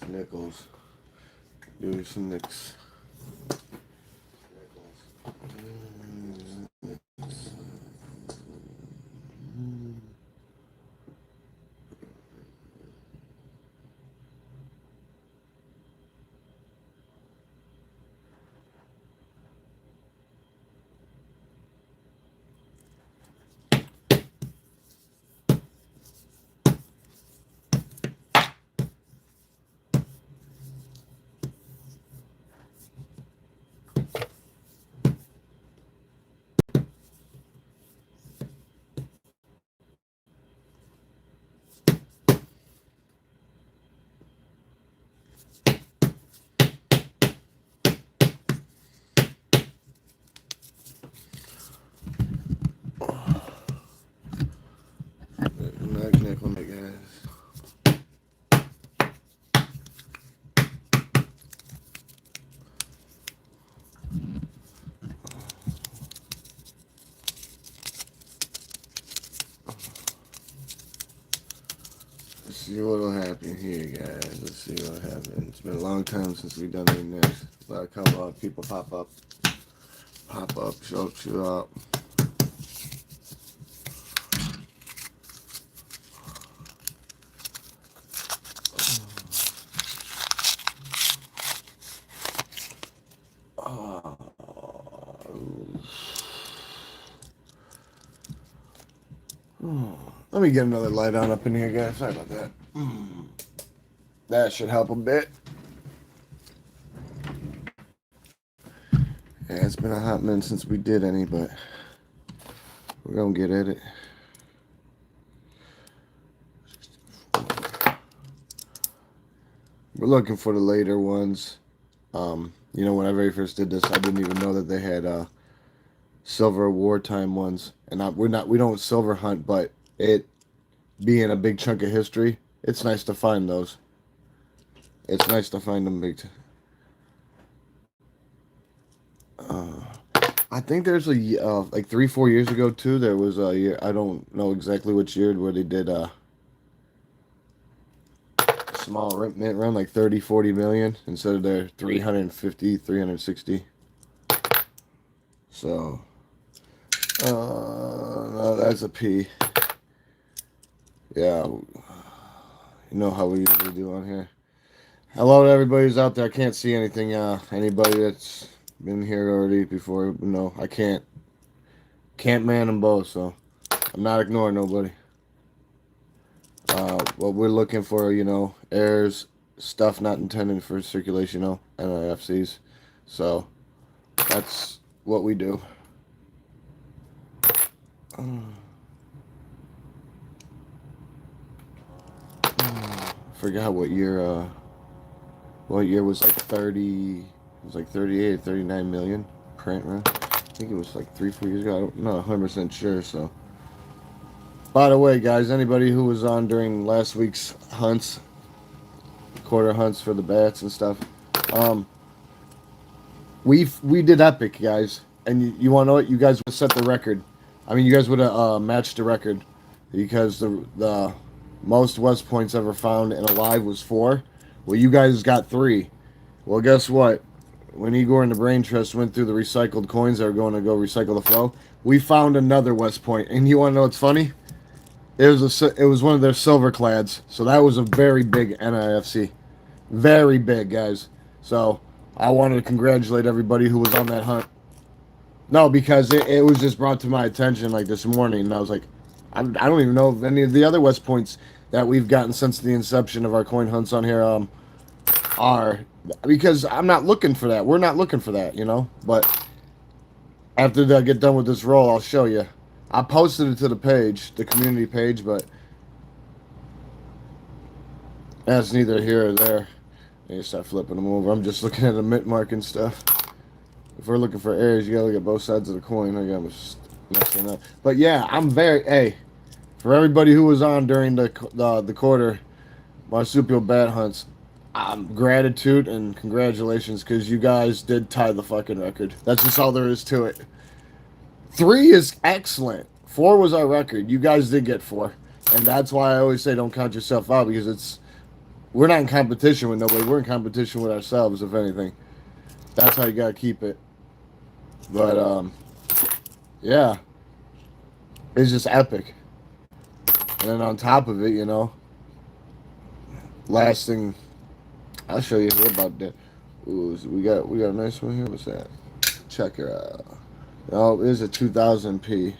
Nickels. Do some nicks. Nice nickel, guys. Let's see what'll happen here, guys. Let's see what happens. It's been a long time since we've done any next. Let a couple of people pop up, show up. Let me get another light on up in here, guys. Sorry about that. That should help a bit. Yeah, it's been a hot minute since we did any, but we're gonna get at it. We're looking for the later ones. You know, when I very first did this, I didn't even know that they had silver wartime ones, and we don't silver hunt, but it being a big chunk of history, it's nice to find those. It's nice to find them big. I think there's a like 3-4 years ago too. There was a year, I don't know exactly which year, where they did a small mint run like 30-40 million instead of their 350 360. So no, that's a P. Yeah, you know how we usually do on here. Hello to everybody who's out there. I can't see anything. Anybody that's been here already before, no, I can't man them both, so I'm not ignoring nobody. What we're looking for, you know, errors, stuff not intended for circulation, you know, NIFCs. So that's what we do. Forgot what year. What year was like 30? It was like 38, 39 million print run. I think it was like 3-4 years ago. I'm not 100% sure. So, by the way, guys, anybody who was on during last week's hunts, quarter hunts for the bats and stuff, we did epic, guys. And you want to know what? You guys would set the record. I mean, you guys would have matched the record because the most West points ever found in a live was 4. Well, you guys got 3. Well, guess what? When Igor and the Brain Trust went through the recycled coins that were going to go recycle the flow, we found another West Point. And you want to know what's funny? It was one of their silver clads. So that was a very big NIFC. Very big, guys. So I wanted to congratulate everybody who was on that hunt. No, because it was just brought to my attention like this morning, and I was like, I don't even know if any of the other West Points that we've gotten since the inception of our coin hunts on here are, because I'm not looking for that. We're not looking for that, you know. But after I get done with this roll, I'll show you. I posted it to the page, the community page, but that's neither here or there. I need to start flipping them over. I'm just looking at the mint mark and stuff. If we're looking for errors, you gotta look at both sides of the coin. I got messing up. But yeah, I'm hey, for everybody who was on during the quarter marsupial bat hunts, gratitude and congratulations, because you guys did tie the fucking record. That's just all there is to it. 3 is excellent. 4 was our record. You guys did get 4, and that's why I always say don't count yourself out, because we're not in competition with nobody. We're in competition with ourselves, if anything. That's how you gotta keep it. But yeah, it's just epic. And then on top of it, you know, last thing I'll show you here about that. Ooh, we got a nice one here. What's that? Check her out. Oh, it is a 2000p.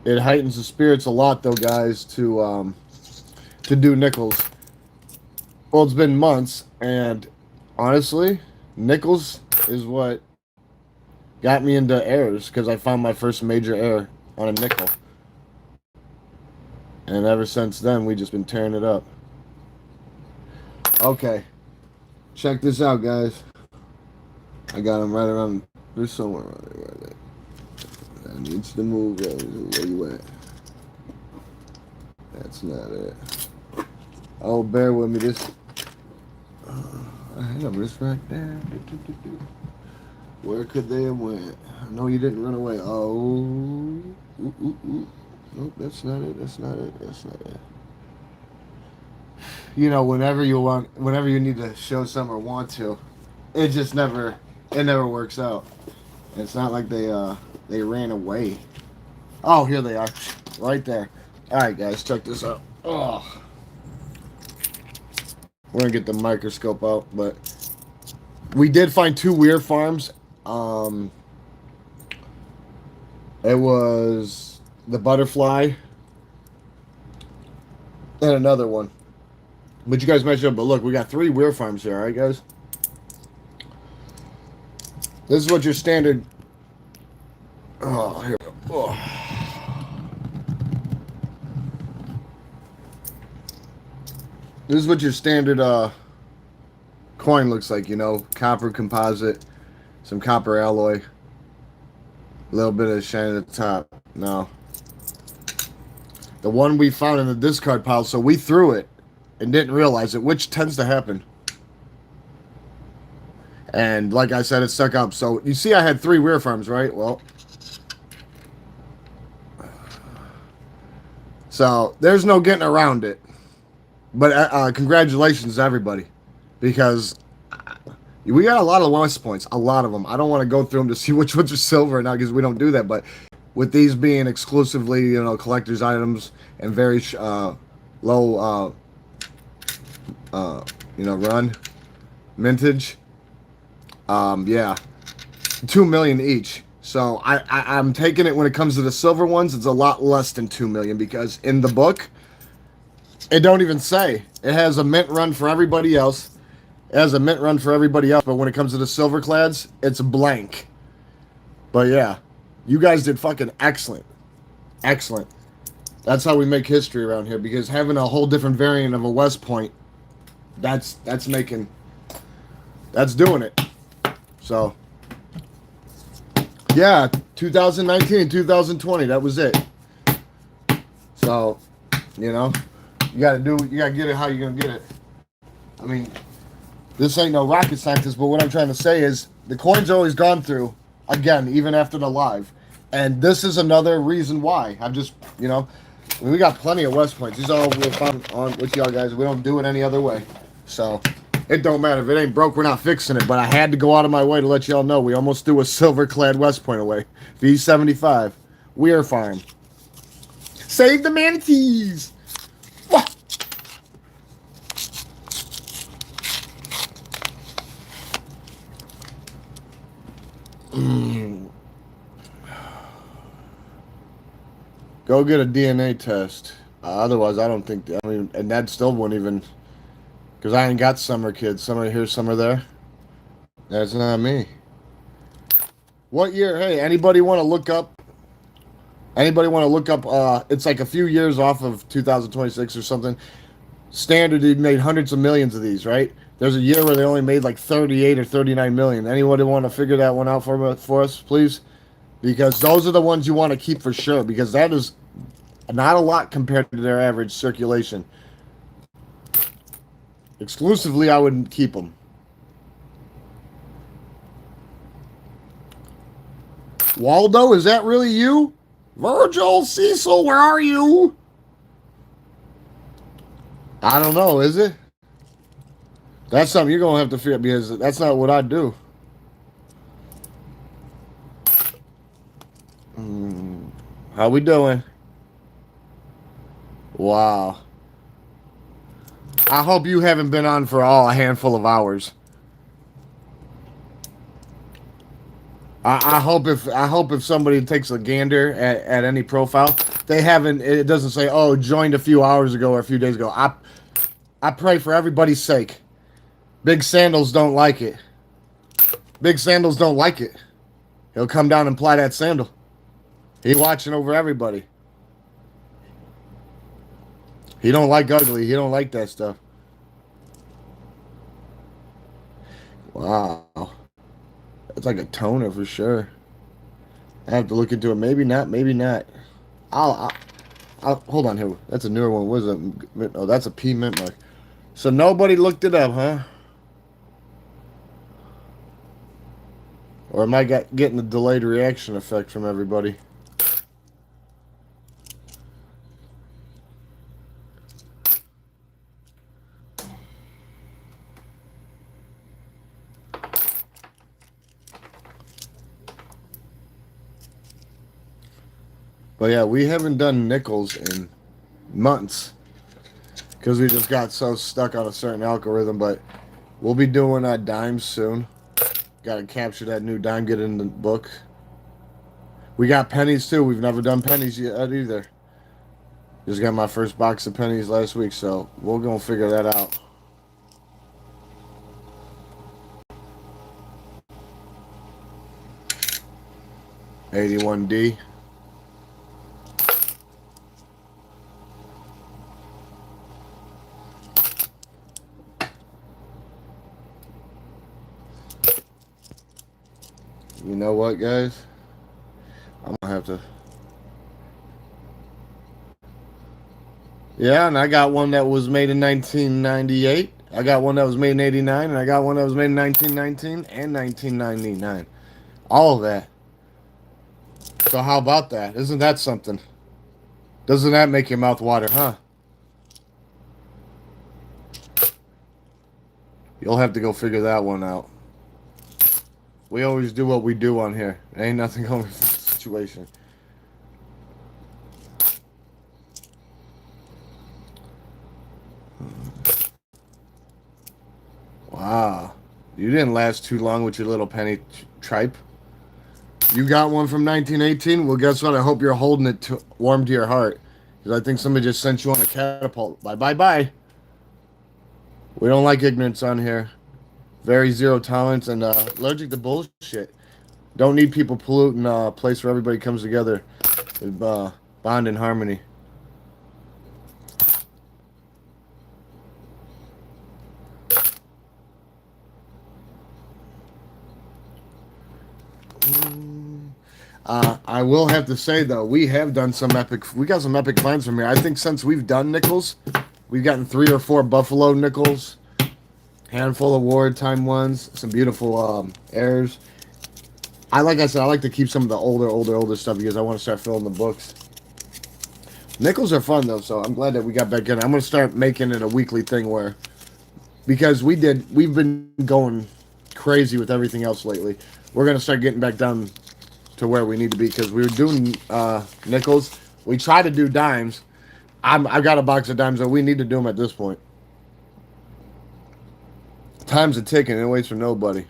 It heightens the spirits a lot, though, guys, to do nickels. Well, it's been months, and honestly, nickels is what got me into airs, because I found my first major air on a nickel. And ever since then, we just been tearing it up. Okay. Check this out, guys. I got them right around. There's somewhere around there. Right there. That needs to move. Where you at? That's not it. Oh, bear with me. This. I have this right there. Where could they have went? No, you didn't run away. Oh. Nope, that's not it. That's not it. That's not it. You know, whenever you need to show some or want to, it just never works out. It's not like they ran away. Oh, here they are, right there. All right, guys, check this out. Oh, we're gonna get the microscope out, but we did find two weird farms. It was the butterfly and another one. But you guys mentioned, but look, we got 3 weird farms here, alright, guys? This is what your standard. Oh, here we go. Oh. This is what your standard coin looks like, you know, copper composite, some copper alloy, a little bit of shine at the top. No. The one we found in the discard pile, so we threw it and didn't realize it, which tends to happen. And like I said, it stuck up. So you see I had 3 weird farms, right? Well, so there's no getting around it. But congratulations to everybody, because we got a lot of West points, a lot of them. I don't want to go through them to see which ones are silver now, because we don't do that. But with these being exclusively, you know, collector's items and very low, you know, run mintage, yeah, 2 million each. So I'm taking it when it comes to the silver ones. It's a lot less than 2 million, because in the book, it don't even say. It has a mint run for everybody else. It has a mint run for everybody else, but when it comes to the silver clads, it's blank. But yeah, you guys did fucking excellent. Excellent. That's how we make history around here, because having a whole different variant of a West Point, that's doing it. So yeah, 2019 and 2020, that was it. So, you know, you gotta get it how you're gonna get it. I mean, this ain't no rocket scientist, but what I'm trying to say is the coin's always gone through, again, even after the live. And this is another reason why. I'm just, you know, we got plenty of West Points. These are all we're found on with y'all guys. We don't do it any other way. So it don't matter. If it ain't broke, we're not fixing it. But I had to go out of my way to let y'all know we almost threw a silver-clad West Point away. V75. Weir Farm. Save the manatees! Go get a DNA test. Otherwise, I don't think. I mean, and that still won't even. Because I ain't got summer kids. Some are here, some are there. That's not me. What year? Hey, anybody want to look up? Anybody want to look up? It's like a few years off of 2026 or something. Standard, they made hundreds of millions of these, right? There's a year where they only made like 38 or 39 million. Anybody want to figure that one out for us, please? Because those are the ones you want to keep for sure. Because that is not a lot compared to their average circulation. Exclusively, I wouldn't keep them. Waldo, is that really you? Virgil Cecil, where are you? I don't know, is it? That's something you're gonna have to figure because that's not what I do. How we doing? Wow. I hope you haven't been on for all a handful of hours. I hope if somebody takes a gander at any profile, they haven't. It doesn't say, "Oh, joined a few hours ago or a few days ago." I pray for everybody's sake. Big Sandals don't like it. Big Sandals don't like it. He'll come down and ply that sandal. He watching over everybody. He don't like ugly. He don't like that stuff. Wow. It's like a toner for sure. I have to look into it. Maybe not. Maybe not. I'll hold on here. That's a newer one. What is it? Oh, that's a P mint mark. So nobody looked it up, huh? Or am I getting the delayed reaction effect from everybody? But yeah, we haven't done nickels in months because we just got so stuck on a certain algorithm. But we'll be doing dimes soon. Got to capture that new dime, get it in the book. We got pennies too. We've never done pennies yet either. Just got my first box of pennies last week, so we're gonna figure that out. $81D. You know what, guys? I'm gonna have to. Yeah, and I got one that was made in 1998. I got one that was made in 89, and I got one that was made in 1919 and 1999. All of that. So how about that? Isn't that something? Doesn't that make your mouth water, huh? You'll have to go figure that one out. We always do what we do on here. Ain't nothing going for the situation. Wow. You didn't last too long with your little penny tripe. You got one from 1918? Well, guess what? I hope you're holding it warm to your heart. Because I think somebody just sent you on a catapult. Bye, bye, bye. We don't like ignorance on here. Very zero tolerance and allergic to bullshit. Don't need people polluting a place where everybody comes together with bond and harmony. I will have to say though, we have done some epic. We got some epic finds from here. I think since we've done nickels, we've gotten 3 or 4 buffalo nickels, handful of wartime ones, some beautiful airs. Like I said, I like to keep some of the older stuff because I want to start filling the books. Nickels are fun though, so I'm glad that we got back in. I'm gonna start making it a weekly thing where, because we've been going crazy with everything else lately. We're gonna start getting back down to where we need to be because we were doing nickels. We try to do dimes. I've got a box of dimes, so we need to do them at this point. Time's a ticking. It waits for nobody.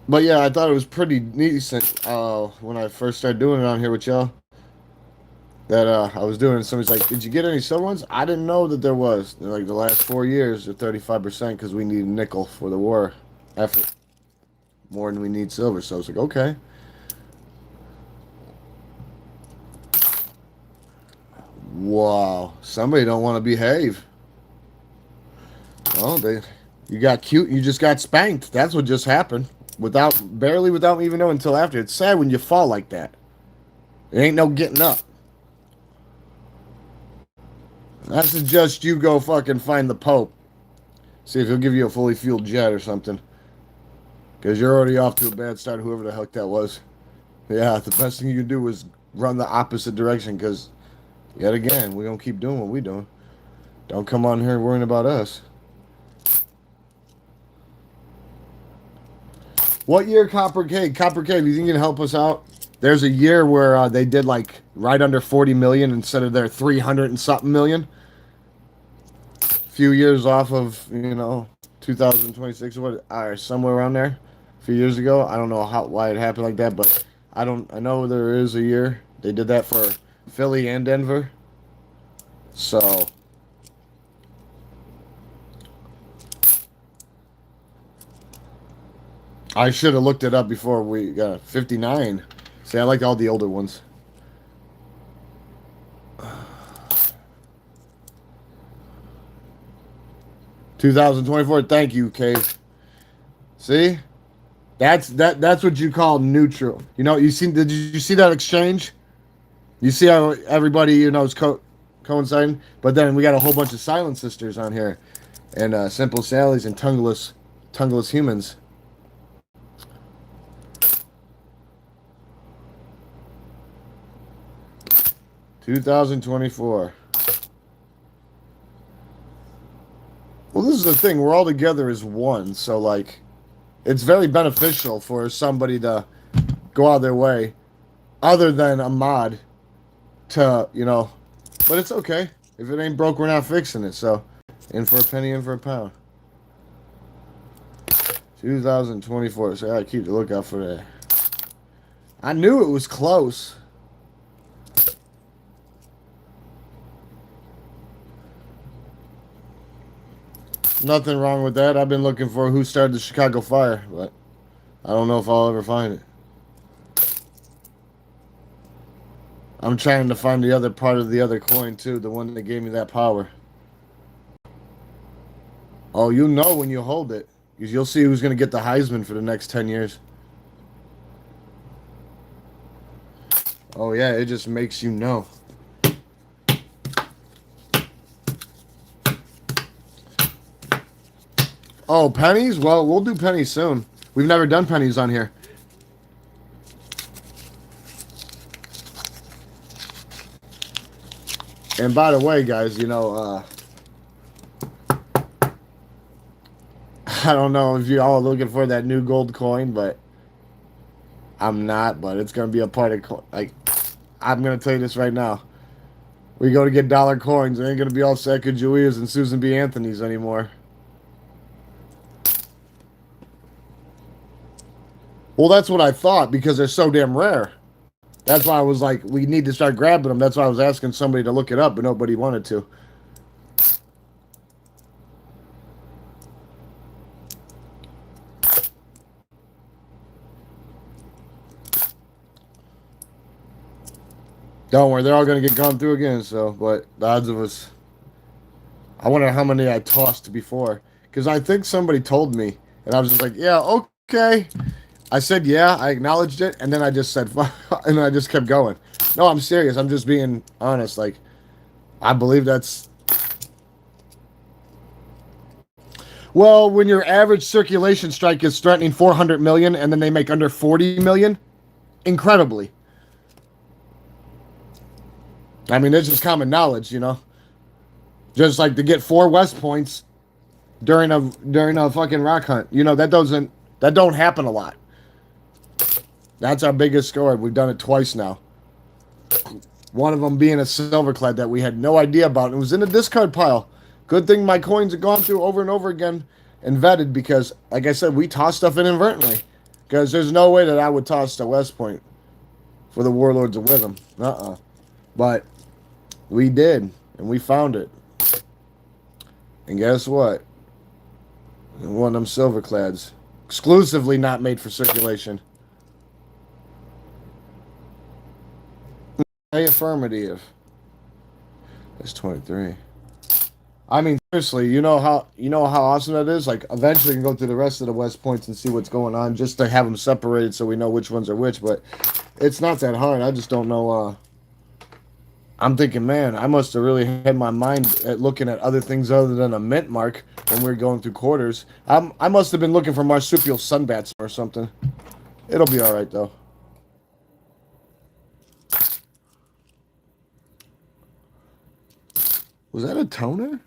But yeah, I thought it was pretty decent when I first started doing it on here with y'all. That I was doing. Somebody's like, "Did you get any silver ones?" I didn't know that there was. Like the last 4 years, they're 35% because we need nickel for the war effort more than we need silver. So I was like, okay. Wow, somebody don't want to behave. Well, you got cute. You just got spanked. That's what just happened. Without me even knowing until after. It's sad when you fall like that. There ain't no getting up. I suggest you go fucking find the Pope. See if he'll give you a fully fueled jet or something. Because you're already off to a bad start, whoever the heck that was. Yeah, the best thing you can do is run the opposite direction because, yet again, we're going to keep doing what we're doing. Don't come on here worrying about us. What year Copper Cave? Copper Cave, you think you can help us out? There's a year where they did like right under 40 million instead of their 300 and something million. A few years off of, 2026 or somewhere around there. A few years ago. I don't know why it happened like that, but I know there is a year they did that for Philly and Denver. So I should have looked it up before we got 59. See, I like all the older ones. $2024. Thank you, Cave. See, that's what you call neutral. Did you see that exchange? You see how everybody is coinciding, but then we got a whole bunch of Silent Sisters on here, and Simple Sallies and tongueless humans. $2024. Well, this is the thing. We're all together as one, so like, it's very beneficial for somebody to go out of their way, other than a mod, to But it's okay. If it ain't broke, we're not fixing it. So, in for a penny, in for a pound. 2024. So I gotta keep the lookout for that. I knew it was close. Nothing wrong with that. I've been looking for who started the Chicago fire, but I don't know if I'll ever find it. I'm trying to find the other part of the other coin, too. The one that gave me that power. Oh, you know when you hold it. Because you'll see who's going to get the Heisman for the next 10 years. Oh, yeah. It just makes you know. Oh, pennies? Well, we'll do pennies soon. We've never done pennies on here. And by the way, guys, I don't know if you all are looking for that new gold coin, but I'm not. But it's going to be a part of, I'm going to tell you this right now. We go to get dollar coins. It ain't going to be all Sacagaweas and Susan B. Anthony's anymore. Well, that's what I thought because they're so damn rare. That's why I was like, we need to start grabbing them. That's why I was asking somebody to look it up, but nobody wanted to. Don't worry, they're all going to get gone through again, so, but the odds of us... I wonder how many I tossed before. Because I think somebody told me, and I was just like, yeah, okay. I said, yeah, I acknowledged it, and then I just said, and I just kept going. No, I'm serious. I'm just being honest. Like, I believe that's... Well, when your average circulation strike is threatening 400 million, and then they make under 40 million, incredibly. I mean, it's just common knowledge, Just like to get 4 West points during a fucking rock hunt. That don't happen a lot. That's our biggest score. We've done it twice now. One of them being a Silverclad that we had no idea about. It was in the discard pile. Good thing my coins have gone through over and over again and vetted because, like I said, we toss stuff in inadvertently. Because there's no way that I would toss the West Point for the Warlords of Witham. But we did, and we found it. And guess what? One of them Silverclads. Exclusively not made for circulation. Affirmative. That's 23. I mean, seriously, you know how awesome that is? Like, eventually you can go through the rest of the West Points and see what's going on just to have them separated so we know which ones are which, but it's not that hard. I just don't know I'm thinking, man, I must have really had my mind at looking at other things other than a mint mark when we were going through quarters. I must have been looking for marsupial sunbats or something. It'll be all right, though. Was that a toner?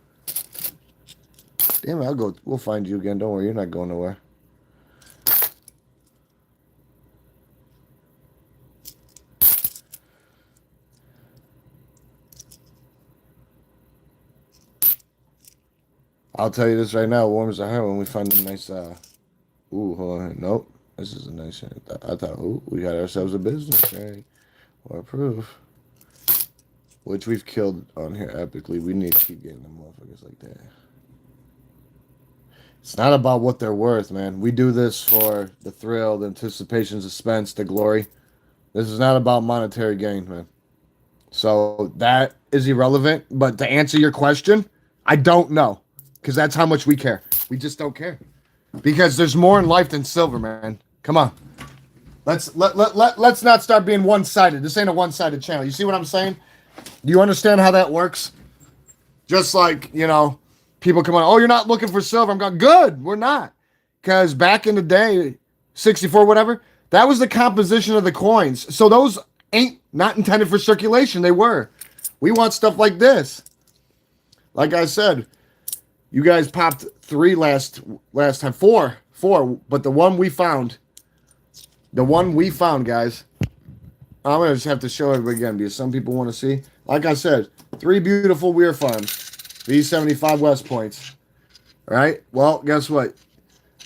Damn it, I'll go. We'll find you again. Don't worry, you're not going nowhere. I'll tell you this right now, it warms the heart when we find a nice, ooh, hold on, nope, this is a nice, I thought, ooh, we got ourselves a business, right, or proof, which we've killed on here epically. We need to keep getting them motherfuckers like that. It's not about what they're worth, man. We do this for the thrill, the anticipation, suspense, the glory. This is not about monetary gain, man. So that is irrelevant, but to answer your question, I don't know. Because that's how much we care. We just don't care. Because there's more in life than silver, man. Come on. Let's not start being one-sided. This ain't a one-sided channel. You see what I'm saying? Do you understand how that works? Just like, you know, people come on, oh, you're not looking for silver. I'm going, good, we're not. Because back in the day, 64, whatever, that was the composition of the coins. So those ain't not intended for circulation. They were. We want stuff like this. Like I said, you guys popped 3 last time. 4, but the one we found, guys, I'm going to just have to show everybody again because some people want to see. Like I said, 3 beautiful Weir Farms, V75 West Points. All right, well, guess what?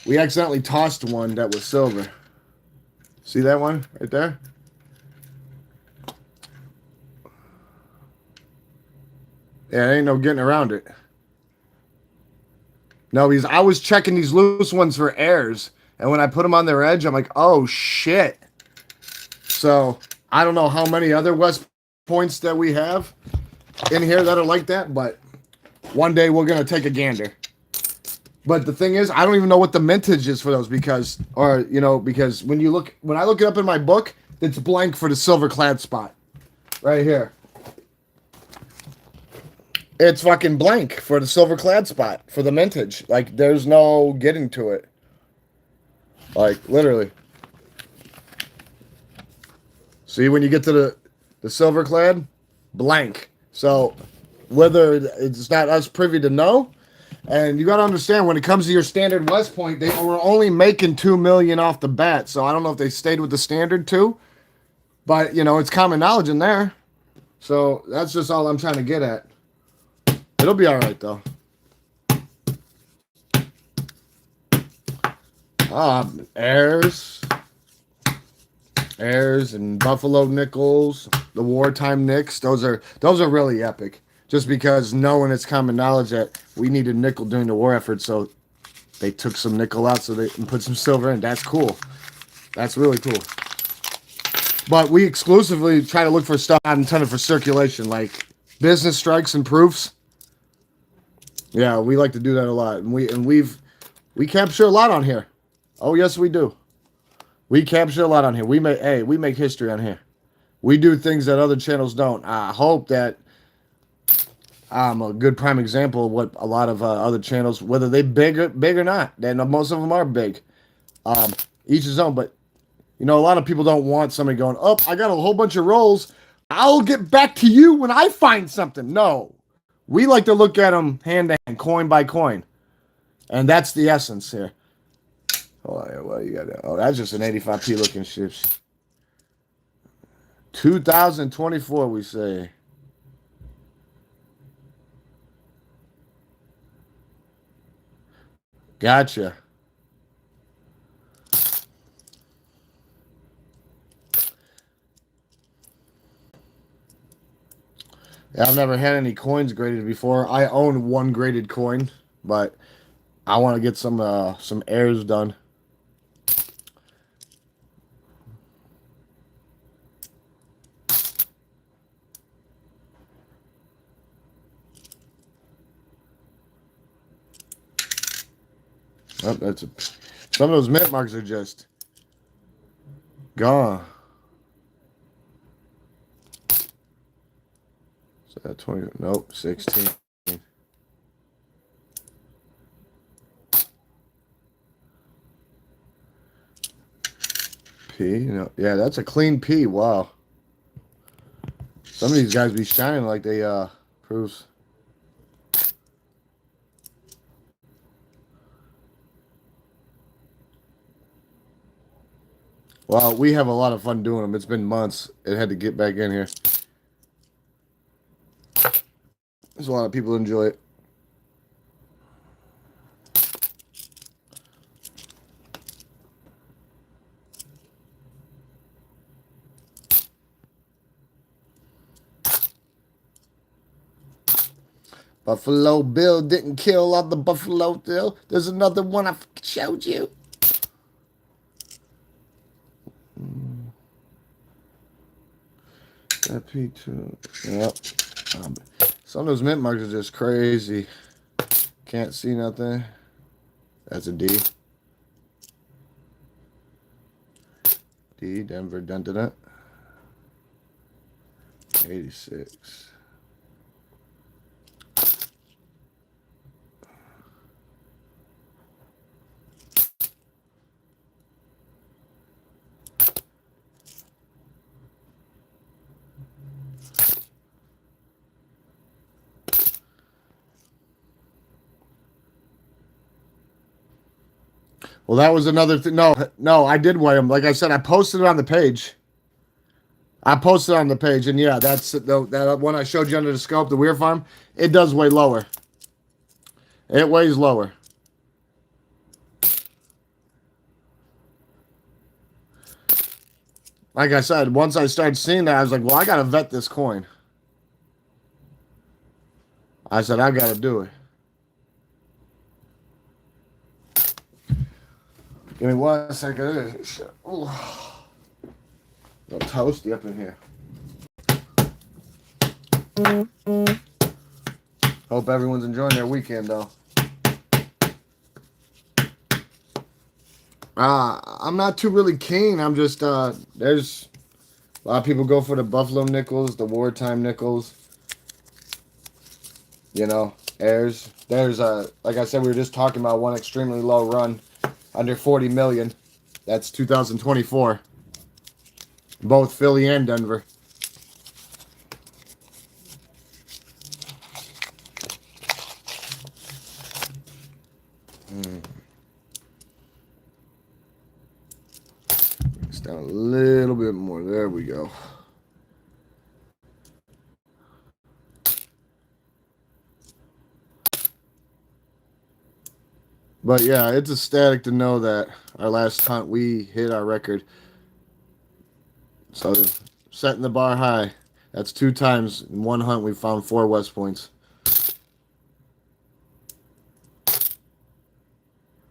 We accidentally tossed one that was silver. See that one right there? Yeah, there ain't no getting around it. No, because I was checking these loose ones for airs, and when I put them on their edge, I'm like, oh, shit. So, I don't know how many other West Points that we have in here that are like that, but one day we're going to take a gander. But the thing is, I don't even know what the mintage is for those because when I look it up in my book, it's blank for the silver clad spot. Right here. It's fucking blank for the silver clad spot for the mintage. Like, there's no getting to it. Like, literally. See, when you get to the silver clad, blank. So, whether it's not us privy to know, and you got to understand, when it comes to your standard West Point, they were only making $2 million off the bat. So, I don't know if they stayed with the standard too. But, you know, it's common knowledge in there. So, that's just all I'm trying to get at. It'll be all right, though. Airs and Buffalo Nickels, the wartime Nicks. Those are really epic. Just because knowing it's common knowledge that we needed nickel during the war effort, so they took some nickel out so they can put some silver in. That's cool. That's really cool. But we exclusively try to look for stuff not intended for circulation, like business strikes and proofs. Yeah, we like to do that a lot, and we capture a lot on here. Oh yes, we do. We capture a lot on here. We make history on here. We do things that other channels don't. I hope that I'm a good prime example of what a lot of other channels, whether they big or not, and most of them are big. Each his own, but you know, a lot of people don't want somebody going, oh, I got a whole bunch of rolls. I'll get back to you when I find something. No. We like to look at them hand to hand, coin by coin. And that's the essence here. Oh, yeah, well, you got that. Oh, that's just an 85p looking ship. 2024, we say. Gotcha. Yeah, I've never had any coins graded before. I own one graded coin, but I want to get some airs done. Oh, some of those mint marks are just gone. 20? Nope, 16. P? No. Yeah, that's a clean P. Wow. Some of these guys be shining like they proofs. Well, we have a lot of fun doing them. It's been months. It had to get back in here. There's a lot of people enjoy it. Buffalo Bill didn't kill all the Buffalo Bill. There's another one I showed you. That P2. Yep. Some of those mint marks are just crazy. Can't see nothing. That's a D. D, Denver dented it. 86. Well, that was another thing. No, I did weigh them. Like I said, I posted it on the page. And yeah, that's that one I showed you under the scope, the Weir Farm. It does weigh lower. It weighs lower. Like I said, once I started seeing that, I was like, well, I got to vet this coin. I said, I got to do it. Give me 1 second. Ooh. A little toasty up in here. Hope everyone's enjoying their weekend, though. I'm not too really keen. I'm just, there's a lot of people go for the Buffalo nickels, the wartime nickels. You know, there's like I said, we were just talking about one extremely low run, under 40 million. That's 2024. Both Philly and Denver. It's down a little bit more. There we go. But yeah, it's ecstatic to know that our last hunt we hit our record. So setting the bar high. That's 2 times in one hunt we found 4 West Points.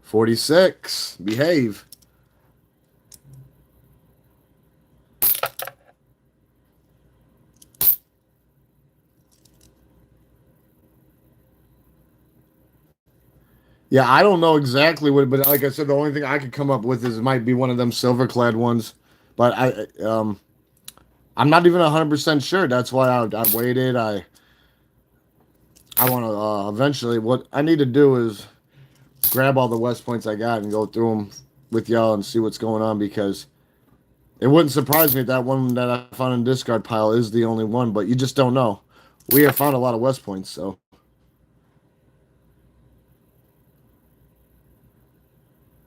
46. Behave. Yeah, I don't know exactly what, but like I said, the only thing I could come up with is it might be one of them silver-clad ones. But I'm not even 100% sure. That's why I waited. I want to eventually. What I need to do is grab all the West Points I got and go through them with y'all and see what's going on, because it wouldn't surprise me if that one that I found in the discard pile is the only one. But you just don't know. We have found a lot of West Points, so.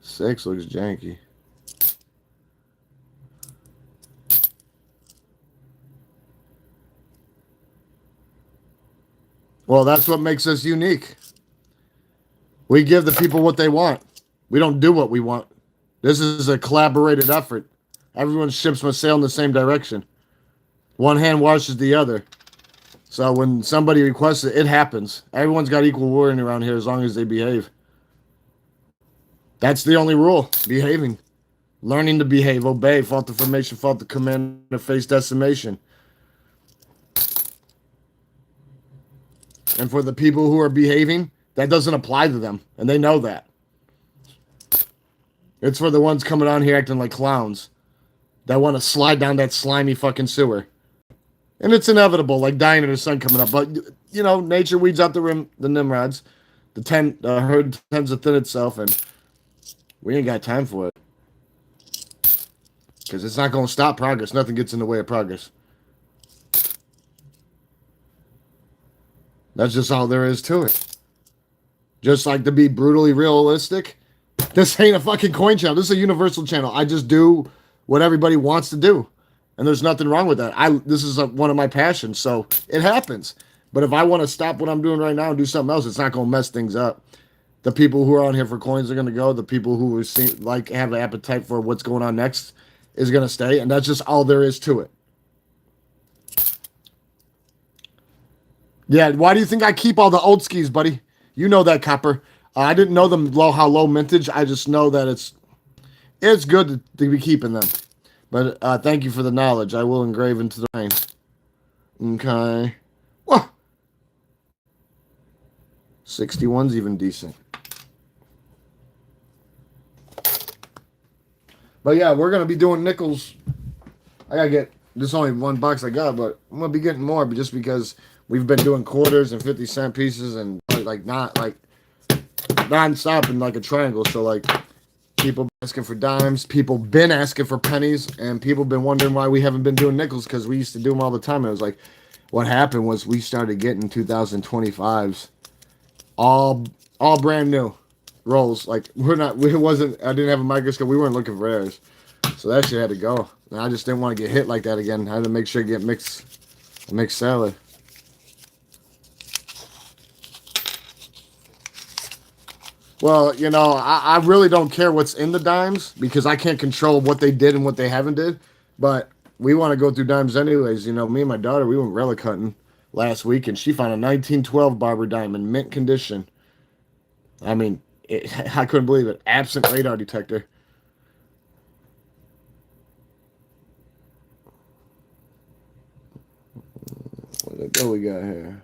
6 looks janky. Well, that's what makes us unique. We give the people what they want. We don't do what we want. This is a collaborated effort. Everyone's ships must sail in the same direction. One hand washes the other. So when somebody requests it, it happens. Everyone's got equal warning around here as long as they behave. That's the only rule. Behaving. Learning to behave, obey, fault the formation, fault the command, to face decimation. And for the people who are behaving, that doesn't apply to them. And they know that. It's for the ones coming on here acting like clowns that want to slide down that slimy fucking sewer. And it's inevitable, like dying in the sun coming up. But you know, nature weeds out the Nimrods. The herd tends to thin itself, and we ain't got time for it because it's not going to stop progress. Nothing gets in the way of progress. That's just all there is to it. Just like to be brutally realistic, this ain't a fucking coin channel. This is a universal channel. I just do what everybody wants to do, and there's nothing wrong with that. This is one of my passions, so it happens. But if I want to stop what I'm doing right now and do something else, it's not going to mess things up. The people who are on here for coins are going to go. The people who have an appetite for what's going on next is going to stay, and that's just all there is to it. Yeah, why do you think I keep all the old skis, buddy? You know that, Copper. I didn't know them how low mintage. I just know that it's good to be keeping them. But thank you for the knowledge. I will engrave into the rain. Okay. Whoa. 61's even decent. But yeah, we're going to be doing nickels. I got to get, there's only one box I got, but I'm going to be getting more but just because we've been doing quarters and 50-cent pieces and like not like non-stop in like a triangle. So like people asking for dimes, people been asking for pennies, and people been wondering why we haven't been doing nickels because we used to do them all the time. And it was like, what happened was we started getting 2025s, all brand new rolls. Like I didn't have a microscope. We weren't looking for errors, so that shit had to go. And I just didn't want to get hit like that again. I had to make sure to get mixed salad. Well, you know, I really don't care what's in the dimes because I can't control what they did and what they haven't did. But we want to go through dimes anyways. You know, me and my daughter, we went relic hunting last week, and she found a 1912 Barber dime in mint condition. I mean, I couldn't believe it. Absent radar detector. What we got here?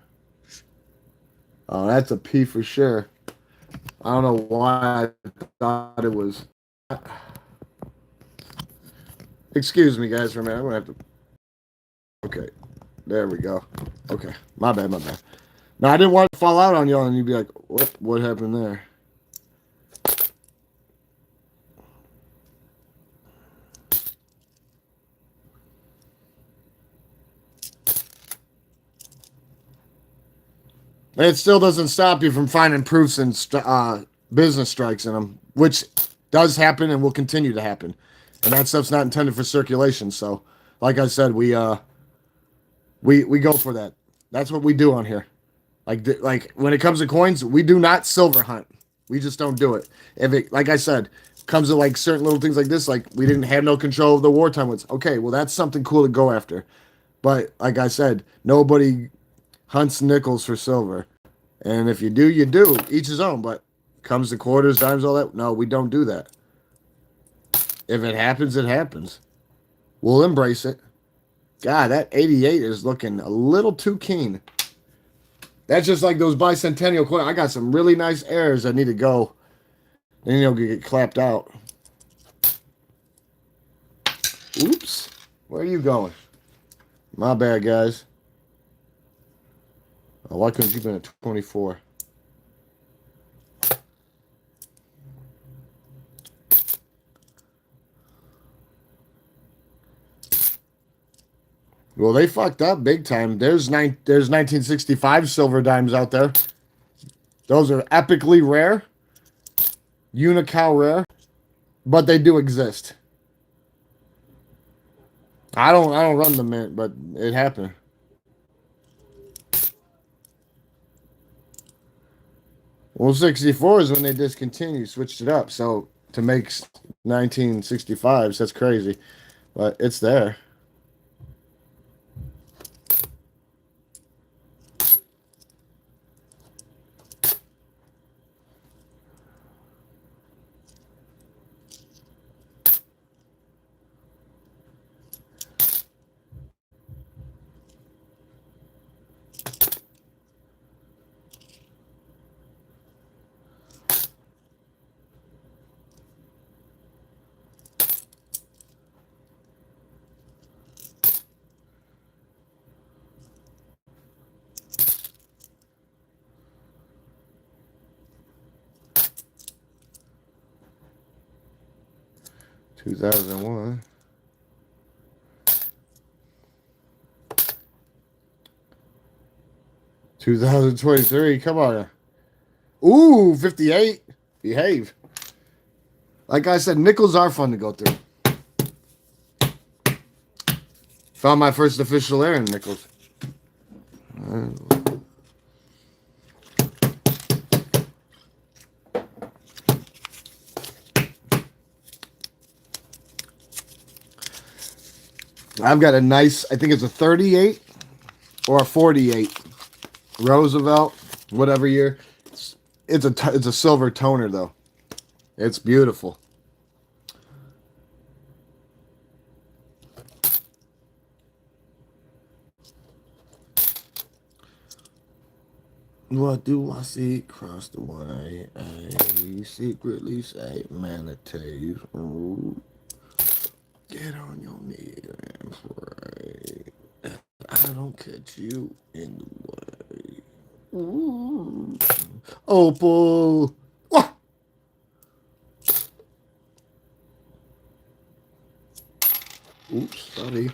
Oh, that's a P for sure. I don't know why I thought it was. Excuse me, guys, for a minute. I'm gonna have to. Okay, there we go. Okay, my bad. No, I didn't want to fall out on y'all, and you'd be like, "What happened there?" And it still doesn't stop you from finding proofs and business strikes in them, which does happen and will continue to happen. And that stuff's not intended for circulation. So, like I said, we go for that. That's what we do on here. Like when it comes to coins, we do not silver hunt. We just don't do it. If it, like I said, comes to like certain little things like this, like we didn't have no control of the wartime ones. Okay, well that's something cool to go after. But like I said, nobody hunts nickels for silver. And if you do, you do. Each his own. But comes to quarters, dimes, all that. No, we don't do that. If it happens, it happens. We'll embrace it. God, that 88 is looking a little too keen. That's just like those bicentennial coins. I got some really nice errors that need to go. Then you'll get clapped out. Oops. Where are you going? My bad, guys. Oh, why couldn't you been at 24? Well, they fucked up big time. There's 1965 silver dimes out there. Those are epically rare. Unical rare. But they do exist. I don't run the mint, but it happened. Well, 64 is when they discontinued, switched it up. So to make 1965s, that's crazy. But it's there. 2001. $2023. Come on. Ooh, 58. Behave. Like I said, nickels are fun to go through. Found my first official Aaron nickels. I've got a nice, I think it's a 38 or a 48 Roosevelt, whatever year. It's a silver toner though. It's beautiful. What do I see across the way? I secretly say manatee. Ooh. Get on your knees and pray. I don't catch you in the way. Ooh. Opal. What? Oops, sorry.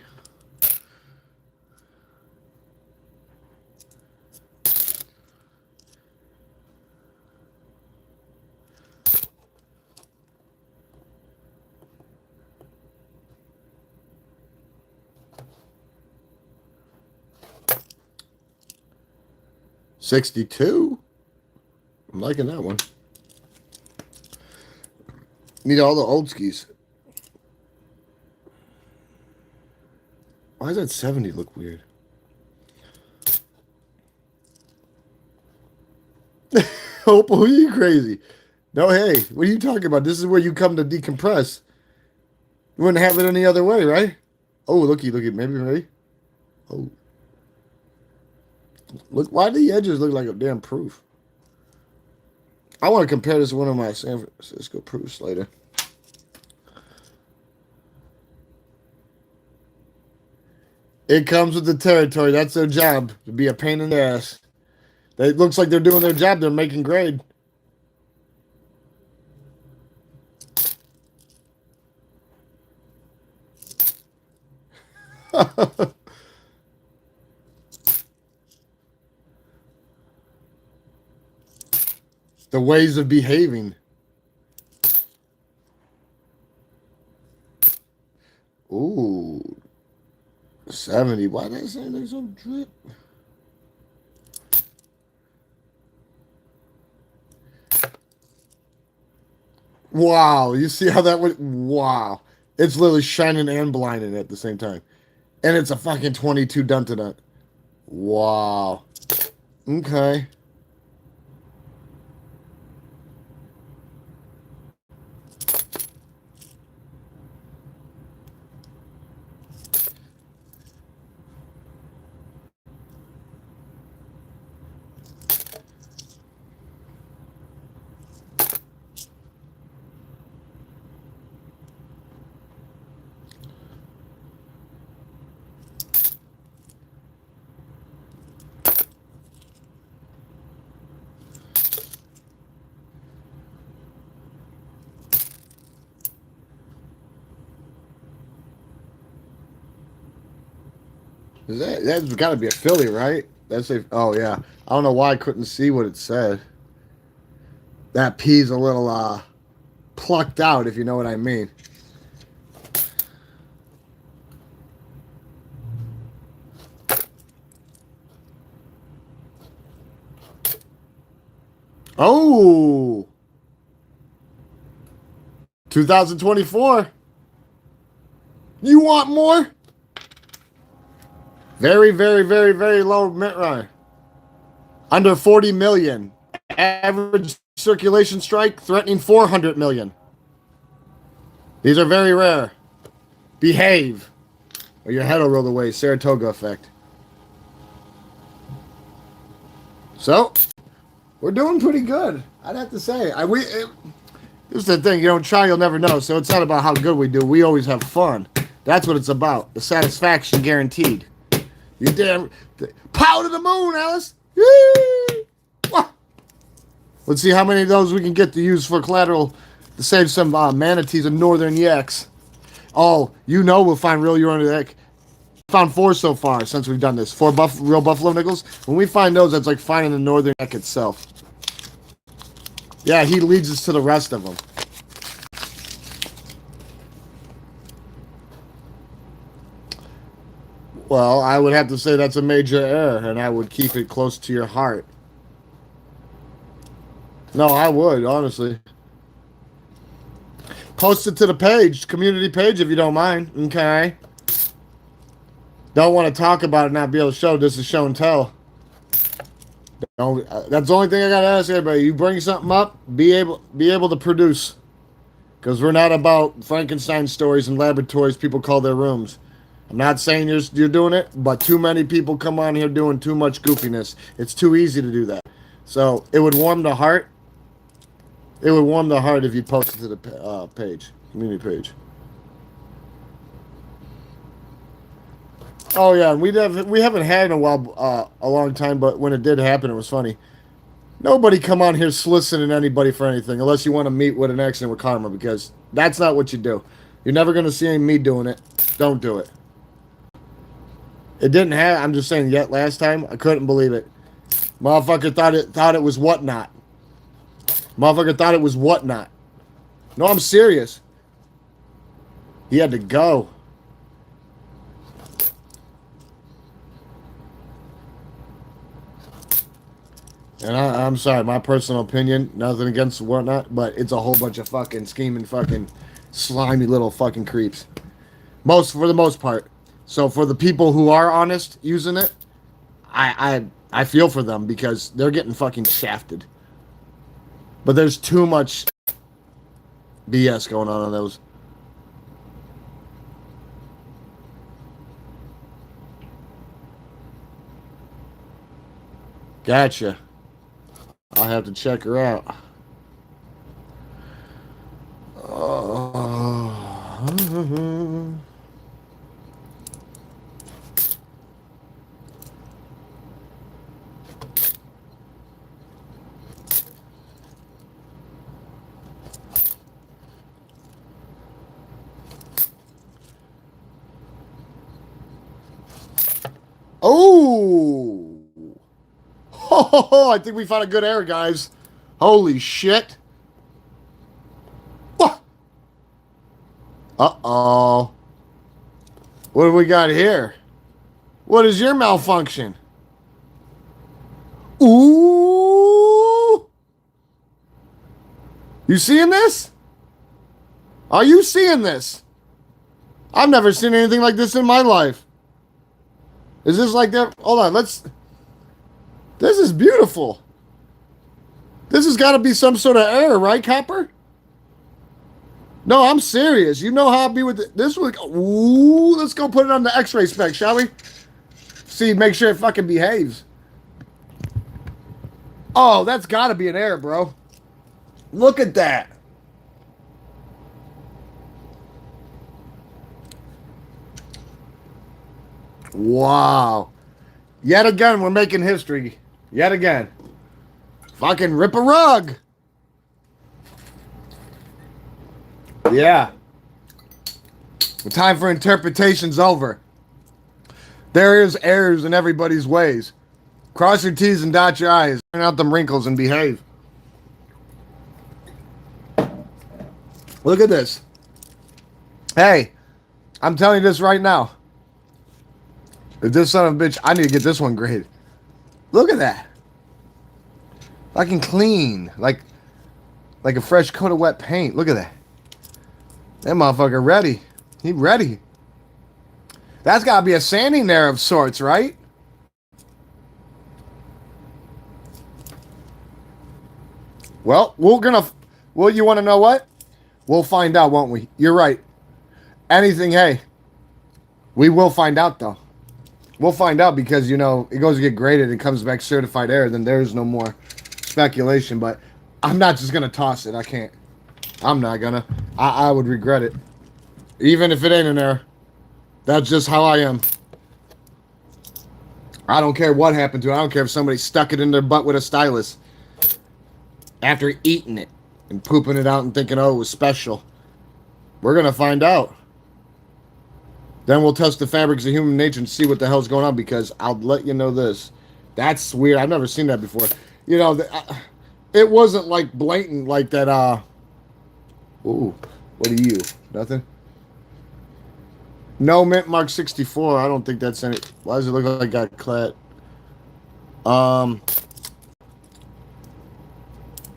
$62. I'm liking that one. Need all the old skis. Why does that 70 look weird? Opal, are you crazy? No, hey, what are you talking about? This is where you come to decompress. You wouldn't have it any other way, right? Oh, looky, maybe ready? Oh. Look, why do the edges look like a damn proof? I want to compare this to one of my San Francisco proofs later. It comes with the territory. That's their job, to be a pain in the ass. It looks like they're doing their job. They're making grade. The ways of behaving. Ooh. 70. Why did I say there's some drip? Wow. You see how that went? Wow. It's literally shining and blinding at the same time. And it's a fucking 22 done to that. Wow. Okay. That's got to be a Philly, right? That's a. Oh yeah. I don't know why I couldn't see what it said. That P's a little plucked out, if you know what I mean. Oh. 2024. You want more? Very, very, very, very low mint run. Under 40 million. Average circulation strike threatening 400 million. These are very rare. Behave, or your head will roll away. Saratoga effect. So, we're doing pretty good. I'd have to say. This is the thing. You don't try, you'll never know. So it's not about how good we do. We always have fun. That's what it's about. The satisfaction guaranteed. You damn power to the moon, Alice. Woo! Let's see how many of those we can get to use for collateral to save some manatees and northern yaks. Oh, you know we'll find real urine in the neck. Found 4 so far since we've done this. 4 real buffalo nickels. When we find those, that's like finding the northern neck itself. Yeah, he leads us to the rest of them. Well, I would have to say that's a major error, and I would keep it close to your heart. No, I would, honestly. Post it to the page, community page, if you don't mind. Okay. Don't want to talk about it, not be able to show. This is show and tell. That's the only thing I gotta ask everybody. You bring something up, be able to produce, because we're not about Frankenstein stories and laboratories people call their rooms. I'm not saying you're doing it, but too many people come on here doing too much goofiness. It's too easy to do that. So it would warm the heart. It would warm the heart if you post it to the page, community page. Oh yeah, we haven't had in a while, a long time, but when it did happen, it was funny. Nobody come on here soliciting anybody for anything unless you want to meet with an accident with karma, because that's not what you do. You're never gonna see me doing it. Don't do it. It didn't have. I'm just saying. Yet last time, I couldn't believe it. Motherfucker thought it was whatnot. Motherfucker thought it was whatnot. No, I'm serious. He had to go. And I'm sorry, my personal opinion, nothing against whatnot, but it's a whole bunch of fucking scheming, fucking slimy little fucking creeps. For the most part. So for the people who are honest using it, I feel for them because they're getting fucking shafted. But there's too much BS going on those. Gotcha. I'll have to check her out. Oh! Oh, I think we found a good error, guys. Holy shit. Uh-oh. What do we got here? What is your malfunction? Ooh! You seeing this? Are you seeing this? I've never seen anything like this in my life. Is this like that? Hold on, this is beautiful. This has got to be some sort of error, right, Copper? No, I'm serious. You know how I'd be with this one. Ooh, let's go put it on the x-ray spec, shall we? See, make sure it fucking behaves. Oh, that's got to be an error, bro. Look at that. Wow. Yet again, we're making history. Yet again. Fucking rip a rug. Yeah. The time for interpretation's over. There is errors in everybody's ways. Cross your T's and dot your I's. Turn out them wrinkles and behave. Look at this. Hey, I'm telling you this right now. If this son of a bitch, I need to get this one graded. Look at that. Fucking clean. Like a fresh coat of wet paint. Look at that. That motherfucker ready. He ready. That's got to be a sanding there of sorts, right? Well, you want to know what? We'll find out, won't we? You're right. Anything, hey. We will find out, though. We'll find out because, it goes to get graded and comes back certified error. Then there's no more speculation. But I'm not just going to toss it. I can't. I'm not going to. I would regret it. Even if it ain't an error. That's just how I am. I don't care what happened to it. I don't care if somebody stuck it in their butt with a stylus after eating it and pooping it out and thinking, oh, it was special. We're going to find out. Then we'll test the fabrics of human nature and see what the hell's going on. Because I'll let you know this. That's weird. I've never seen that before. You know, it wasn't like blatant like that. Ooh, what are you? Nothing. No mint mark 64. I don't think that's any. Why does it look like I got clat? Um,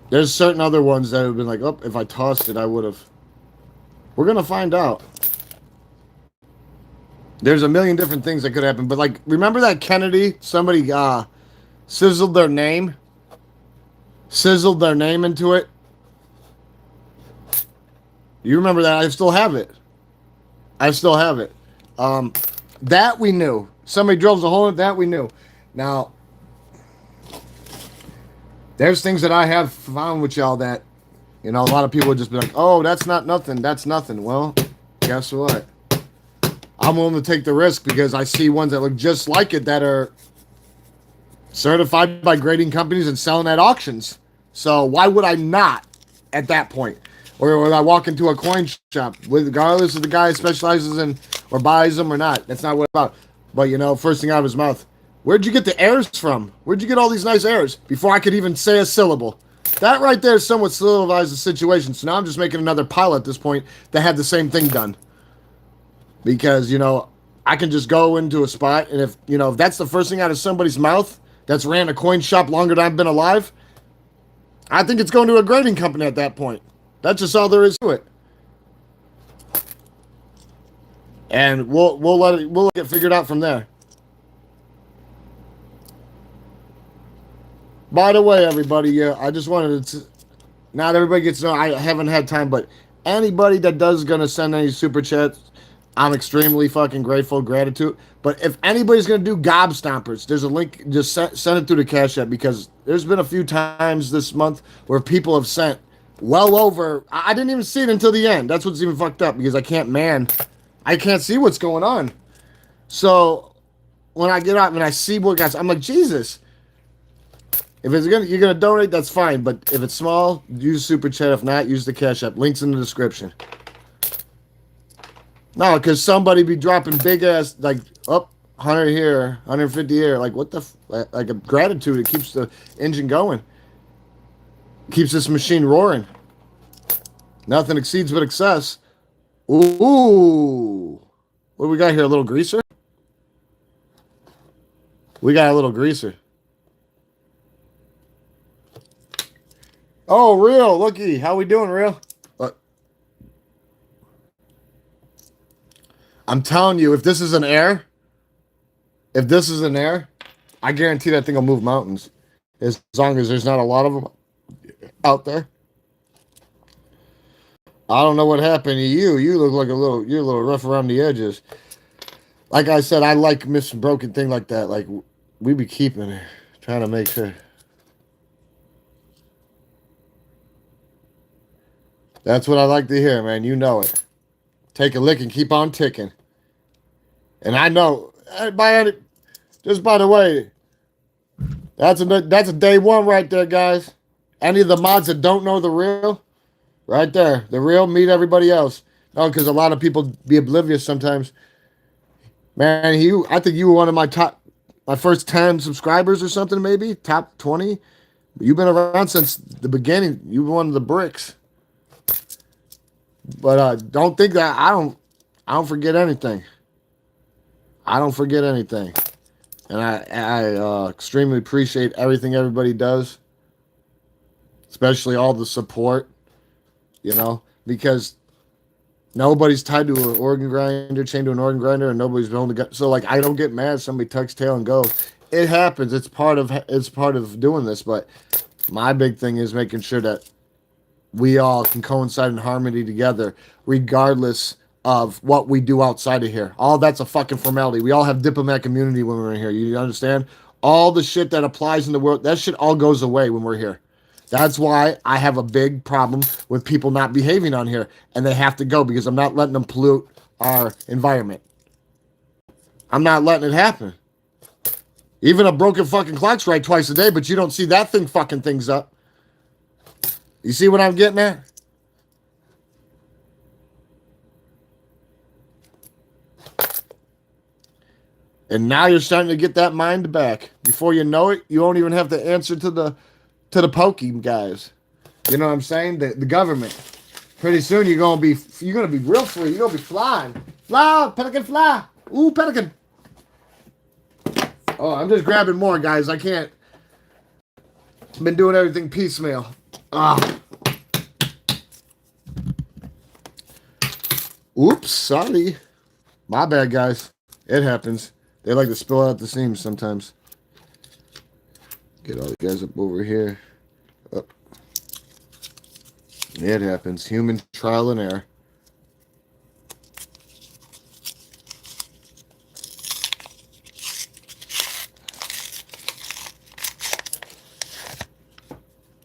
there's certain other ones that have been like, oh, if I tossed it, I would have. We're gonna find out. There's a million different things that could happen, but like, remember that Kennedy? Somebody sizzled their name into it. You remember that? I still have it. That we knew. Somebody drills a hole in that we knew. Now, there's things that I have found with y'all that, you know, a lot of people would just be like, oh, that's not nothing. That's nothing. Well, guess what? I'm willing to take the risk because I see ones that look just like it that are certified by grading companies and selling at auctions. So why would I not at that point? Or when I walk into a coin shop, regardless of the guy specializes in or buys them or not. That's not what it's about. But, you know, first thing out of his mouth, where'd you get the airs from? Where'd you get all these nice airs? Before I could even say a syllable. That right there somewhat solidifies the situation. So now I'm just making another pile at this point that had the same thing done. Because, you know, I can just go into a spot, and if, you know, if that's the first thing out of somebody's mouth that's ran a coin shop longer than I've been alive, I think it's going to a grading company at that point. That's just all there is to it. And we'll get figured out from there. By the way, everybody, yeah, I just wanted to not everybody gets to know I haven't had time, but anybody that does gonna send any super chats, I'm extremely fucking grateful, gratitude. But if anybody's gonna do gob stompers, there's a link. Just send it through the Cash App because there's been a few times this month where people have sent well over. I didn't even see it until the end. That's what's even fucked up because I can't see what's going on. So when I get out and I see what guys, I'm like, Jesus. If you're gonna donate, that's fine. But if it's small, use super chat. If not, use the Cash App. Links in the description. No, because somebody be dropping big ass like up 100 here, 150 here. Like what the like a gratitude. It keeps the engine going. Keeps this machine roaring. Nothing exceeds but excess. Ooh, what do we got here? A little greaser. We got a little greaser. Oh, Real, looky, how we doing, Real? I'm telling you, if this is an air, I guarantee that thing will move mountains. As long as there's not a lot of them out there. I don't know what happened to you. You look like you're a little rough around the edges. Like I said, I like missing broken thing like that. Like we be keeping it, trying to make sure. That's what I like to hear, man. You know it. Take a lick and keep on ticking. And I know, just by the way, that's a day one right there, guys. Any of the mods that don't know the real, right there, the real meet everybody else. No, because a lot of people be oblivious sometimes. Man, I think you were one of my first 10 subscribers or something, maybe top 20. You've been around since the beginning. You were one of the bricks. But don't think that I don't forget anything. I don't forget anything. And I extremely appreciate everything everybody does. Especially all the support, you know, because nobody's tied to an organ grinder, chained to an organ grinder, and nobody's only got. So like, I don't get mad. Somebody tucks tail and goes. It happens. It's part of doing this. But my big thing is making sure that we all can coincide in harmony together, regardless of what we do outside of here. All that's a fucking formality. We all have diplomatic immunity when we're in here. You understand? All the shit that applies in the world, that shit all goes away when we're here. That's why I have a big problem with people not behaving on here, and they have to go because I'm not letting them pollute our environment. I'm not letting it happen. Even a broken fucking clock's right twice a day, but you don't see that thing fucking things up. You see what I'm getting at? And now you're starting to get that mind back. Before you know it, you won't even have to answer to the pokey guys. You know what I'm saying? The government. Pretty soon you're gonna be real free. You're gonna be flying. Fly, pelican, fly. Ooh, pelican. Oh, I'm just grabbing more, guys. I can't. I've been doing everything piecemeal. Ah. Oops, sorry. My bad, guys. It happens. They like to spill out the seams sometimes. Get all the guys up over here. Up. It happens. Human trial and error.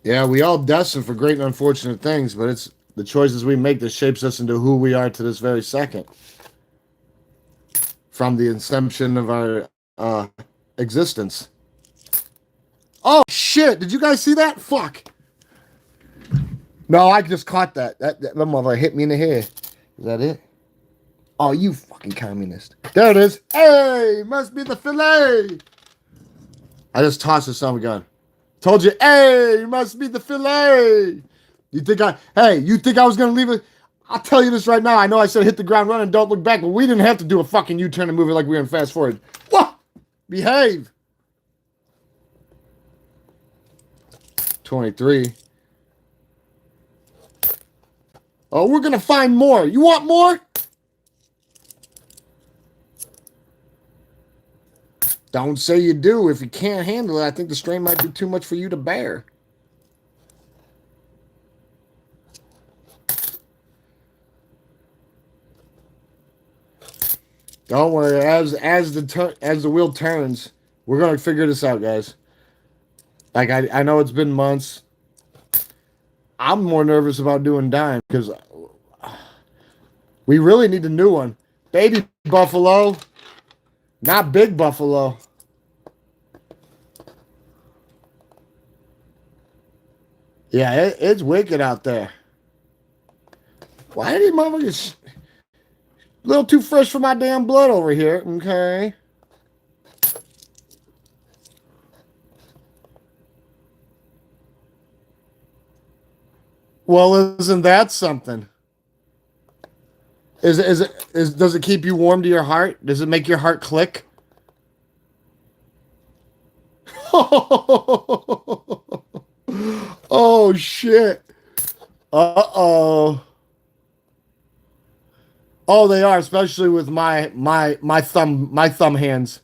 Yeah, we all destined for great and unfortunate things, but it's the choices we make that shapes us into who we are to this very second. From the inception of our existence. Oh shit! Did you guys see that? Fuck. No, I just caught that. That mother hit me in the head. Is that it? Oh, you fucking communist. There it is. Hey, must be the fillet. I just tossed the son of a gun. Told you, hey, must be the fillet. You think I was gonna leave it? I'll tell you this right now. I know I said hit the ground running, don't look back, but we didn't have to do a fucking U-turn and move it like we were in fast forward. What? Behave. 23. Oh, we're gonna find more. You want more? Don't say you do. If you can't handle it, I think the strain might be too much for you to bear. Don't worry. As the wheel turns, we're gonna figure this out, guys. Like I know it's been months. I'm more nervous about doing Dime because we really need a new one. Baby Buffalo, not Big Buffalo. Yeah, it's wicked out there. Why are these motherfuckers a little too fresh for my damn blood over here? Okay. Well, isn't that something? Does it keep you warm to your heart? Does it make your heart click? Oh shit. Uh-oh. Oh, they are, especially with my thumb hands.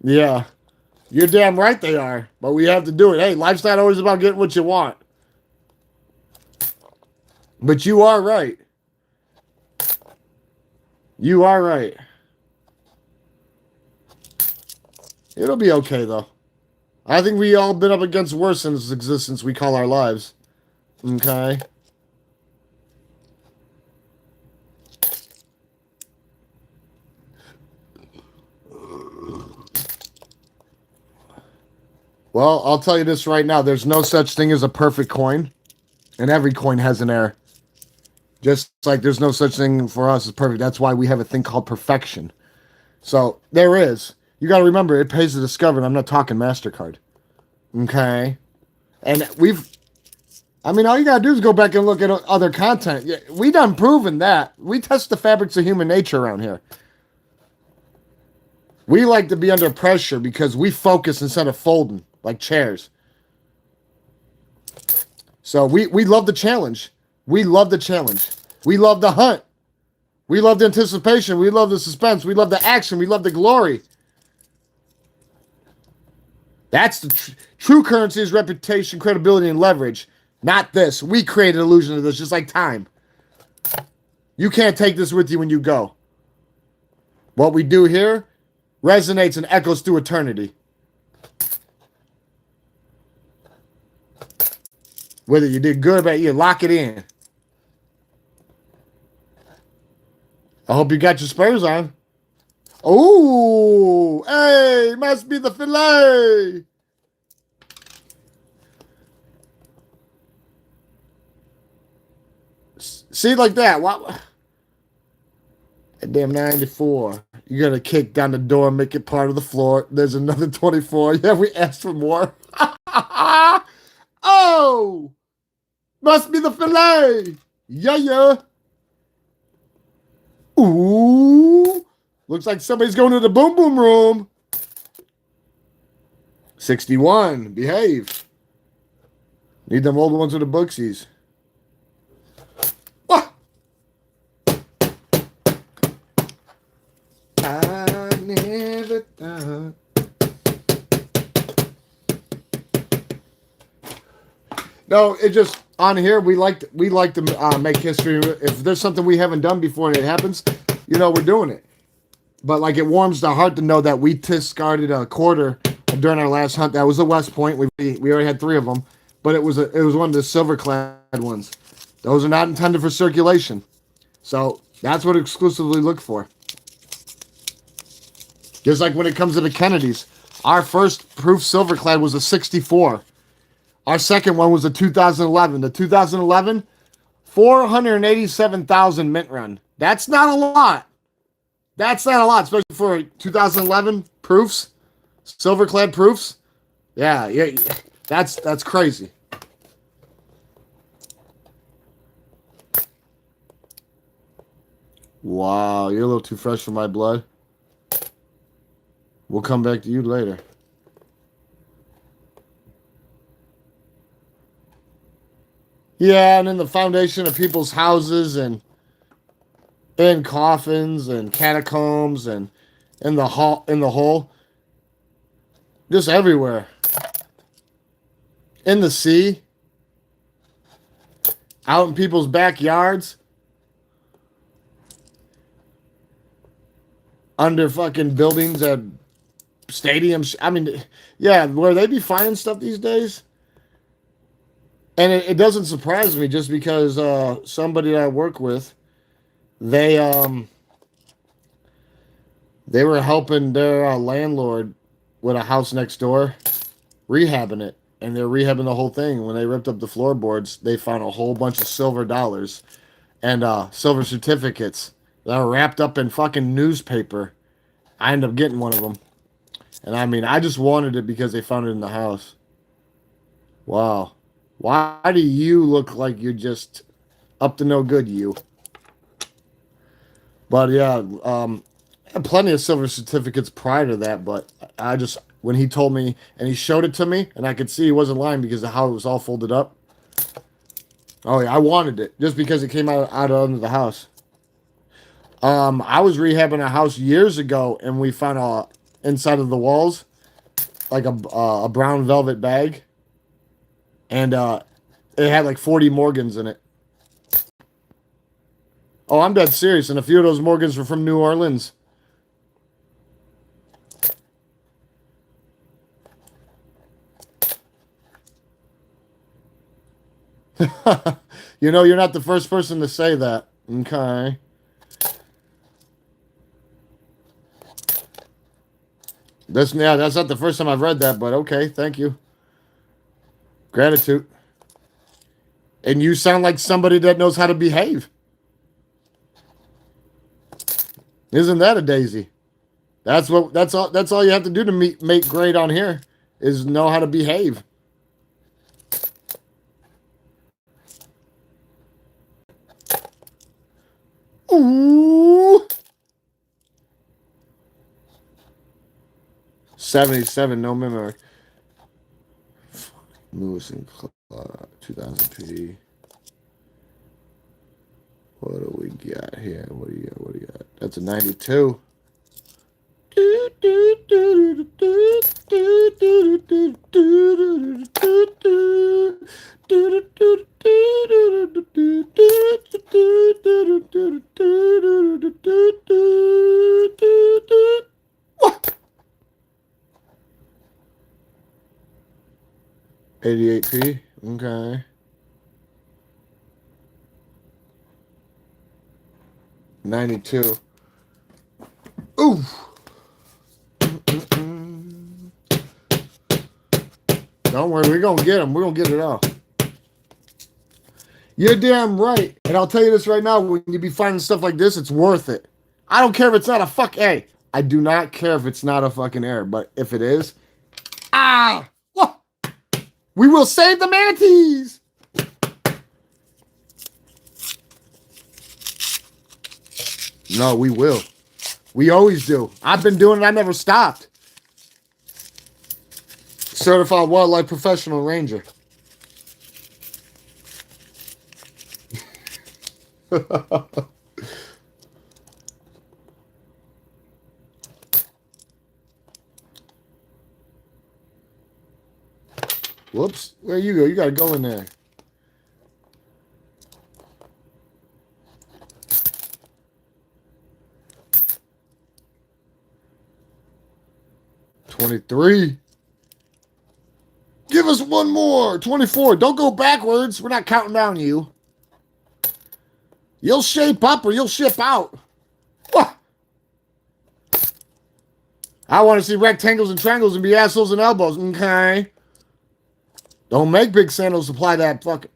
Yeah. You're damn right they are. But we have to do it. Hey, life's not always about getting what you want. But you are right. You are right. It'll be okay, though. I think we all been up against worse in this existence we call our lives. Okay? Well, I'll tell you this right now. There's no such thing as a perfect coin. And every coin has an error. Just like there's no such thing for us as perfect. That's why we have a thing called perfection. So there is. You got to remember, it pays to discover, and I'm not talking MasterCard. Okay? And all you got to do is go back and look at other content. We done proven that. We test the fabrics of human nature around here. We like to be under pressure because we focus instead of folding like chairs. So we love the challenge. We love the challenge. We love the hunt. We love the anticipation. We love the suspense. We love the action. We love the glory. That's the true currency is reputation, credibility, and leverage. Not this. We create an illusion of this, just like time. You can't take this with you when you go. What we do here resonates and echoes through eternity. Whether you did good or bad, you lock it in. I hope you got your spurs on. Oh, hey, must be the fillet. See, like that. What? Damn 94. You gotta kick down the door, make it part of the floor. There's another 24. Yeah, we asked for more. Oh! Must be the filet. Yeah, yeah. Ooh. Looks like somebody's going to the boom boom room. 61. Behave. Need them old ones with the booksies. What? I never thought. No, it just on here we like to make history. If there's something we haven't done before and it happens, we're doing it. But like it warms the heart to know that we discarded a quarter during our last hunt. That was the West Point. We already had 3 of them, but it was one of the silver clad ones. Those are not intended for circulation, so that's what exclusively look for. Just like when it comes to the Kennedys, our first proof silver clad was a 64. Our second one was a 2011. The 2011, 487,000 mint run. That's not a lot. That's not a lot, especially for 2011 proofs, silver clad proofs. Yeah, that's crazy. Wow, you're a little too fresh for my blood. We'll come back to you later. Yeah, and in the foundation of people's houses and in coffins and catacombs and in the hole, just everywhere. In the sea, out in people's backyards, under fucking buildings at stadiums. I mean, yeah, where they be finding stuff these days. And it doesn't surprise me just because somebody that I work with, they were helping their landlord with a house next door, rehabbing it, and they're rehabbing the whole thing. When they ripped up the floorboards, they found a whole bunch of silver dollars and silver certificates that are wrapped up in fucking newspaper. I ended up getting one of them, and I mean, I just wanted it because they found it in the house. Wow. Why do you look like you're just up to no good, you? But yeah, I had plenty of silver certificates prior to that, but I just, when he told me, and he showed it to me, and I could see he wasn't lying because of how it was all folded up. Oh yeah, I wanted it, just because it came out under the house. I was rehabbing a house years ago, and we found inside of the walls, like a brown velvet bag. And it had like 40 Morgans in it. Oh, I'm dead serious. And a few of those Morgans were from New Orleans. You're not the first person to say that. Okay. That's not the first time I've read that, but okay, thank you. Gratitude. And you sound like somebody that knows how to behave. Isn't that a daisy? That's all you have to do to make great on here is know how to behave. Ooh. 77, no memory. Lewis and Clark, 2000 P. What do we got here? What do you got? That's a 92. What? 88p. Okay. 92. Ooh. Don't worry, we're going to get them. We're going to get it all. You're damn right. And I'll tell you this right now, when you be finding stuff like this, it's worth it. I don't care if it's not a fuck. Hey, I do not care if it's not a fucking error. But if it is, whoa, we will save the manatees. No, we will. We always do. I've been doing it. I never stopped. Certified wildlife professional ranger. Whoops. Where you go? You got to go in there. $23. Give us one more. $24. Don't go backwards. We're not counting down you. You'll shape up or you'll ship out. What? I want to see rectangles and triangles and be assholes and elbows. Okay. Don't make big sandals supply that fucking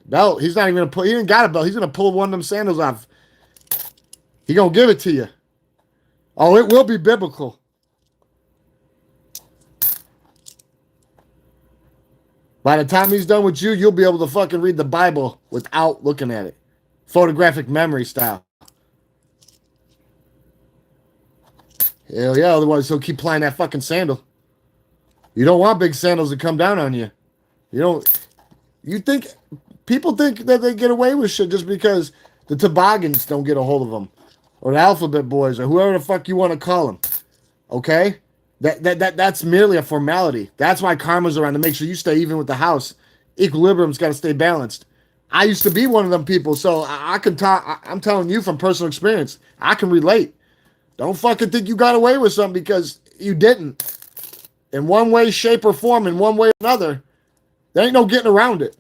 belt. He's not even gonna put. He ain't got a belt. He's gonna pull one of them sandals off. He gonna give it to you. Oh, it will be biblical. By the time he's done with you, you'll be able to fucking read the Bible without looking at it. Photographic memory style. Hell yeah, otherwise he'll keep playing that fucking sandal. You don't want big sandals to come down on you. You don't. You think people think that they get away with shit just because the toboggans don't get a hold of them, or the alphabet boys, or whoever the fuck you want to call them. Okay, that's merely a formality. That's why karma's around, to make sure you stay even with the house. Equilibrium's got to stay balanced. I used to be one of them people, so I can talk. I'm telling you from personal experience. I can relate. Don't fucking think you got away with something because you didn't. In one way, shape, or form, in one way or another, there ain't no getting around it.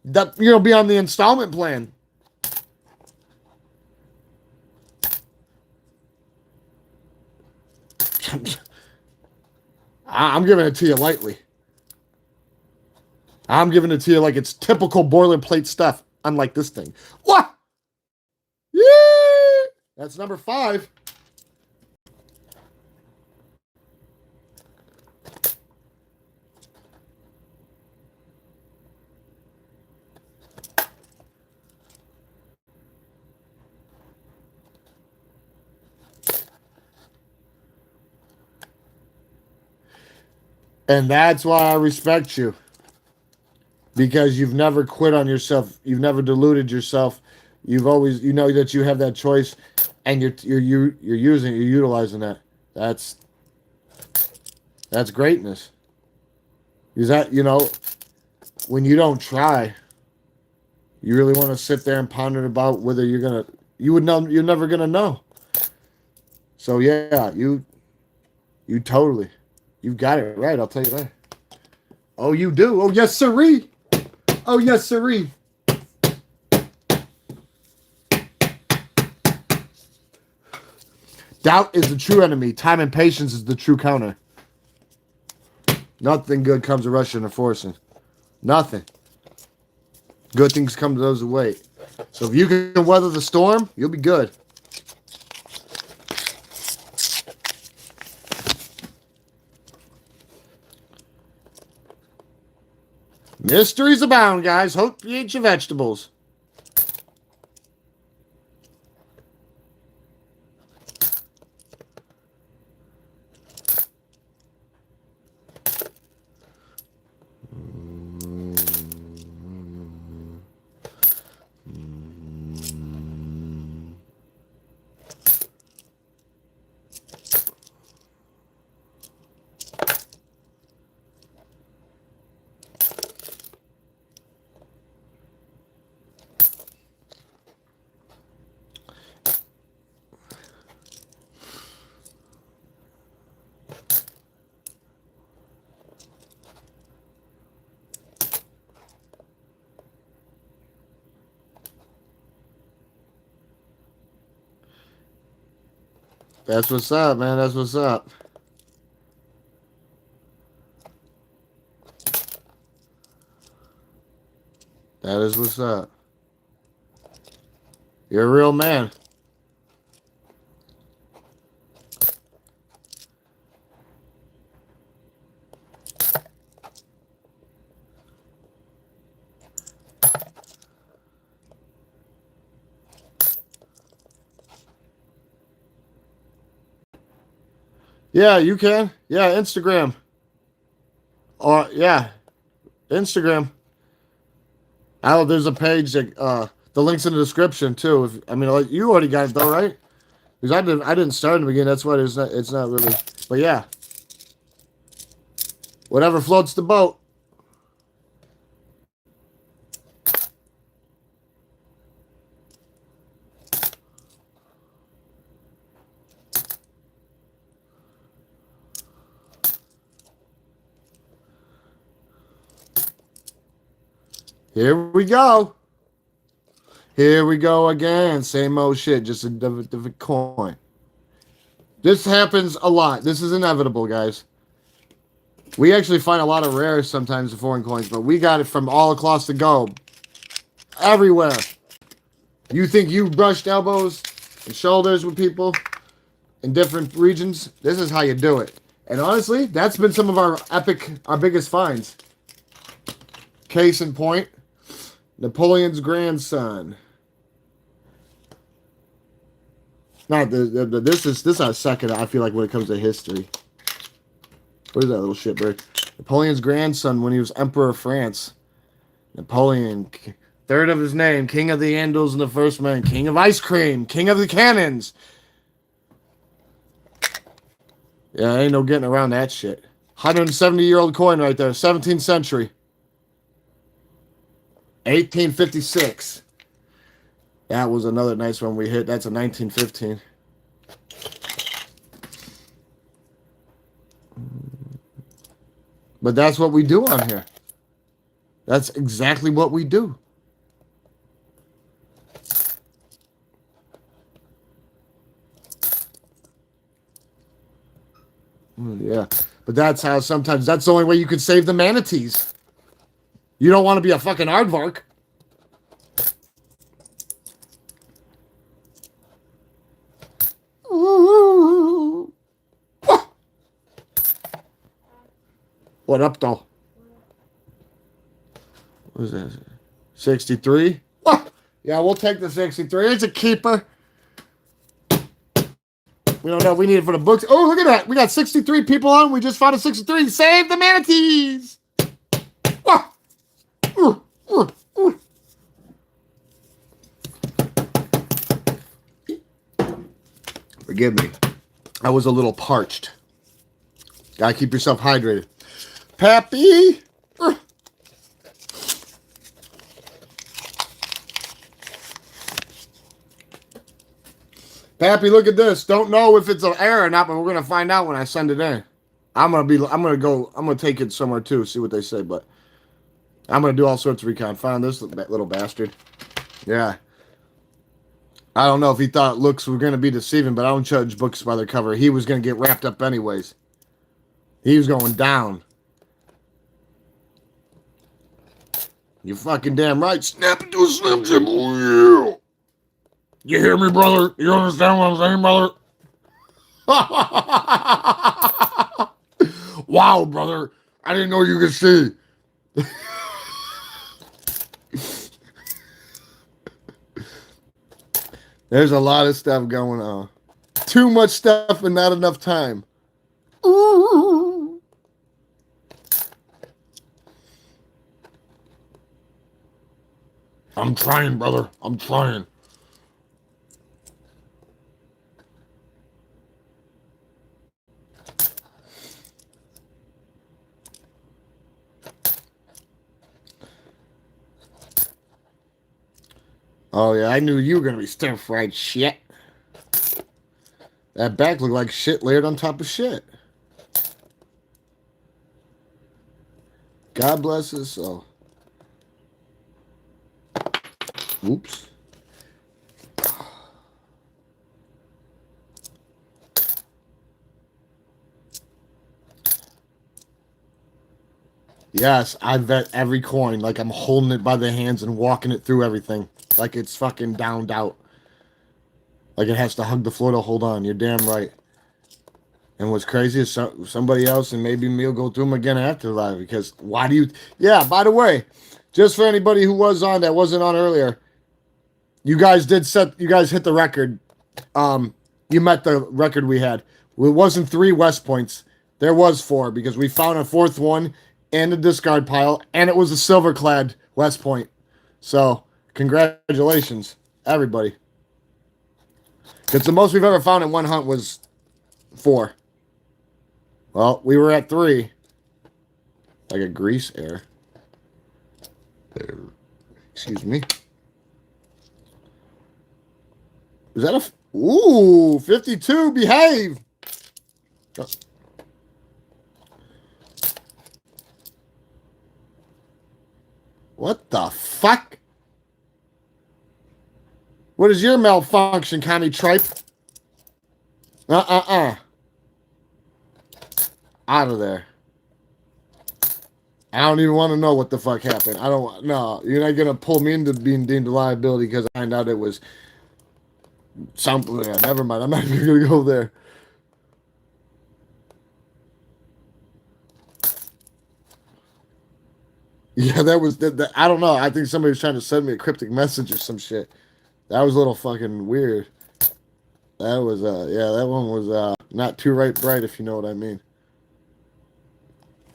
That you're gonna be on the installment plan. I'm giving it to you lightly. I'm giving it to you like it's typical boilerplate stuff, unlike this thing. What? Yeah! That's number 5. And that's why I respect you. Because you've never quit on yourself. You've never deluded yourself. You've always, you know that you have that choice, and you're utilizing that. That's greatness. Is that, when you don't try, you really want to sit there and ponder about whether you're never gonna know. So yeah, you totally, you've got it right. I'll tell you that. Oh, you do. Oh yes, sirree. Oh yes, sirree. Doubt is the true enemy. Time and patience is the true counter. Nothing good comes to rushing or forcing. Nothing. Good things come to those who wait. So if you can weather the storm, you'll be good. Mysteries abound, guys. Hope you eat your vegetables. That's what's up, man. That's what's up. That is what's up. You're a real man. Yeah, you can. Yeah, Instagram. Or yeah, Instagram. Oh, there's a page that the link's in the description too. If I mean, like, you already got it though, right? Because I didn't start in the beginning. That's why it's not really. But yeah, whatever floats the boat. Here we go. Here we go again. Same old shit, just a different coin. This happens a lot. This is inevitable, guys. We actually find a lot of rares sometimes in foreign coins, but we got it from all across the globe. Everywhere. You think you brushed elbows and shoulders with people in different regions? This is how you do it. And honestly, that's been some of our biggest finds. Case in point, Napoleon's grandson. Not this is our second, I feel like, when it comes to history. What is that little shitbird? Napoleon's grandson when he was Emperor of France. Napoleon, third of his name, King of the Andals and the First Man, King of Ice Cream, King of the Cannons. Yeah, ain't no getting around that shit. 170-year-old coin right there, 17th century. 1856. That was another nice one we hit. That's a 1915. But that's what we do on here. That's exactly what we do. Yeah. But that's how sometimes, that's the only way you can save the manatees. You don't want to be a fucking aardvark. What up, though? What is that? 63? Yeah, we'll take the 63. It's a keeper. We don't know if we need it for the books. Oh, look at that. We got 63 people on. We just found a 63. Save the manatees. Forgive me. I was a little parched. Gotta keep yourself hydrated. Pappy! Pappy, look at this. Don't know if it's an error or not, but we're gonna find out when I send it in. I'm gonna take it somewhere too, see what they say, but I'm gonna do all sorts of recon. Found this little bastard. Yeah. I don't know if he thought looks were gonna be deceiving, but I don't judge books by their cover. He was gonna get wrapped up anyways. He was going down. You fucking damn right. Snap into a Slim Jim. You hear me, brother? You understand what I'm saying, brother? Wow, brother. I didn't know you could see. There's a lot of stuff going on. Too much stuff and not enough time. Ooh. I'm trying, brother. I'm trying. Oh, yeah, I knew you were going to be stir-fried shit. That back looked like shit layered on top of shit. God bless his soul. Oops. Yes, I vet every coin like I'm holding it by the hands and walking it through everything. Like it's fucking downed out. Like it has to hug the floor to hold on. You're damn right. And what's crazy is somebody else and maybe me will go through them again after live. Because why do you... Yeah, by the way, just for anybody who was on that wasn't on earlier, you guys hit the record. You met the record we had. It wasn't 3 West Points. There was 4 because we found a 4th one in the discard pile, and it was a silver-clad West Point. So, congratulations, everybody. Because the most we've ever found in one hunt was 4. Well, we were at 3. Like a grease air. Excuse me. Is that a... Ooh, 52, behave! What the fuck? What is your malfunction, commie tripe? Out of there. I don't even want to know what the fuck happened. I don't... No, you're not going to pull me into being deemed a liability because I found out it was... something. Yeah, never mind. I'm not even going to go there. Yeah, that was... I don't know. I think somebody was trying to send me a cryptic message or some shit. That was a little fucking weird. That was... yeah, that one was not too bright, if you know what I mean.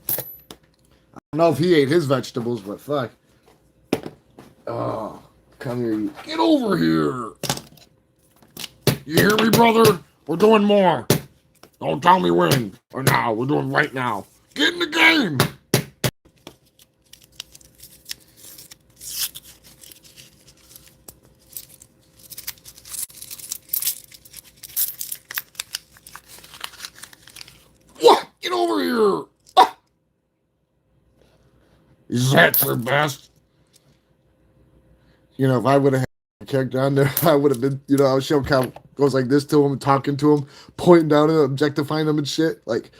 I don't know if he ate his vegetables, but fuck. Oh, come here, you. Get over here. You hear me, brother? We're doing more. Don't tell me when or now. We're doing right now. Get in the game. What? Get over here. Ah. Is that your best? You know, if I would have had a character on there, I would have been, you know, I would show how goes like this to him, talking to him, pointing down at him, objectifying him and shit. Like,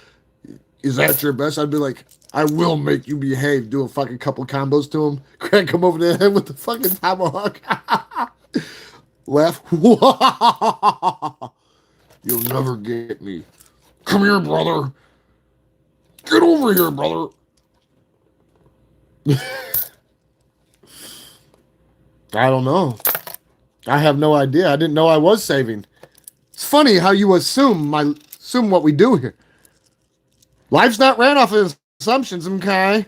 is that your best? I'd be like, I will make you behave. Do a fucking couple combos to him. Crack him over the head with the fucking tomahawk. Laugh. You'll never get me. Come here, brother. Get over here, brother. I don't know. I have no idea. I didn't know I was saving. It's funny how you assume what we do here. Life's not ran off of assumptions, okay?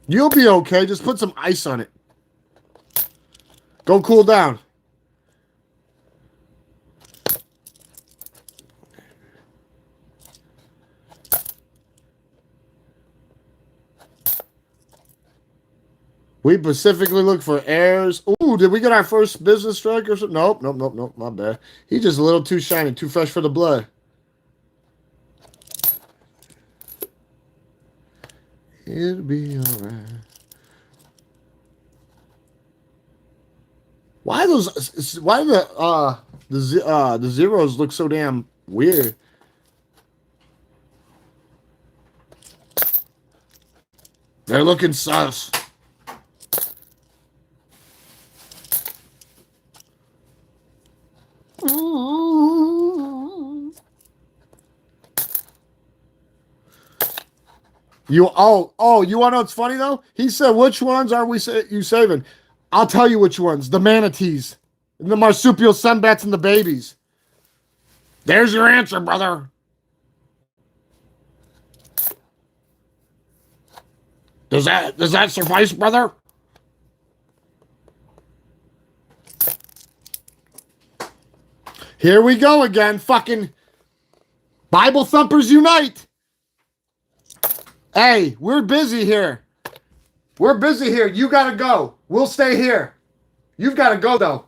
You'll be okay. Just put some ice on it. Go cool down. We specifically look for heirs. Ooh, did we get our first business strike or something? Nope. My bad. He's just a little too shiny, too fresh for the blood. It'll be alright. Why those? Why the zeros look so damn weird? They're looking sus. You you want to know what's funny though? He said, "Which ones are you saving?" I'll tell you which ones. The manatees, and the marsupial sunbats, and the babies. There's your answer, brother. Does that suffice, brother? Here we go again. Fucking Bible thumpers unite. Hey, we're busy here. We're busy here. You gotta go. We'll stay here. You've gotta go though.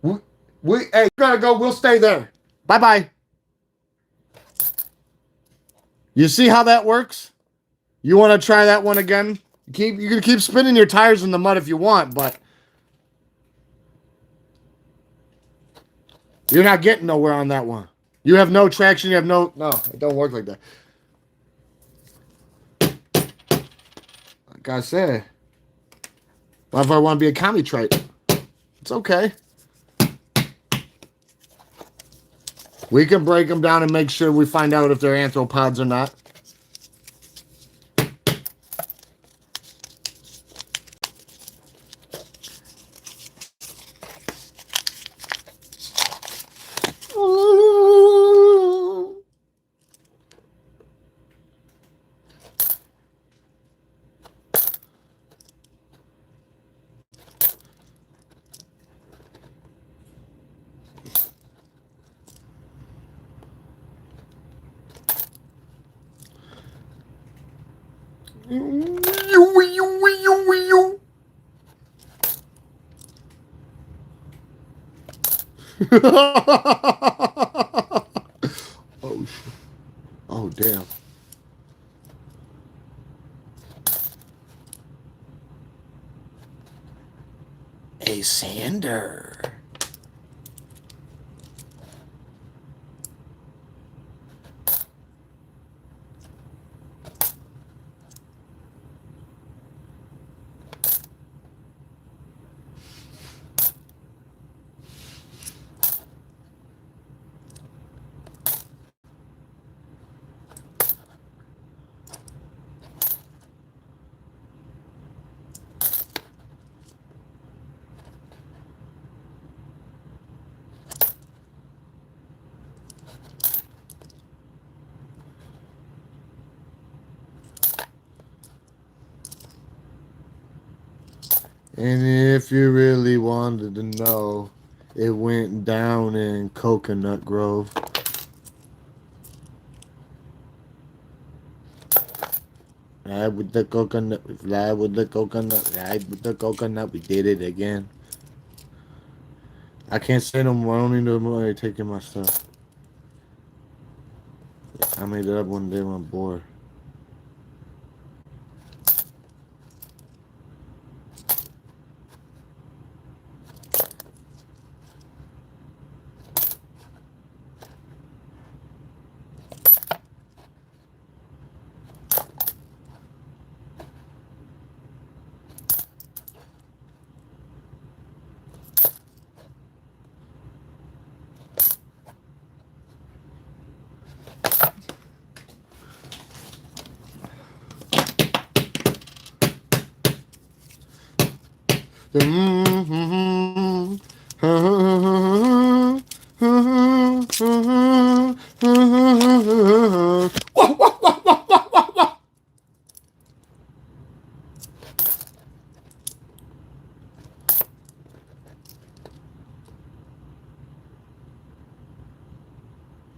Hey, you gotta go. We'll stay there. Bye-bye. You see how that works? You want to try that one again? You can keep spinning your tires in the mud if you want, but you're not getting nowhere on that one. You have no traction. You have no... No, it don't work like that. Like I said, what if I want to be a commie trite? It's okay. We can break them down and make sure we find out if they're arthropods or not. Oh shit. Oh damn. A sander. And if you really wanted to know, it went down in Coconut Grove. Ride with the coconut, we fly with the coconut, ride with the coconut, we did it again. I can't say no more, I don't need no more taking my stuff. I made it up one day when I'm bored.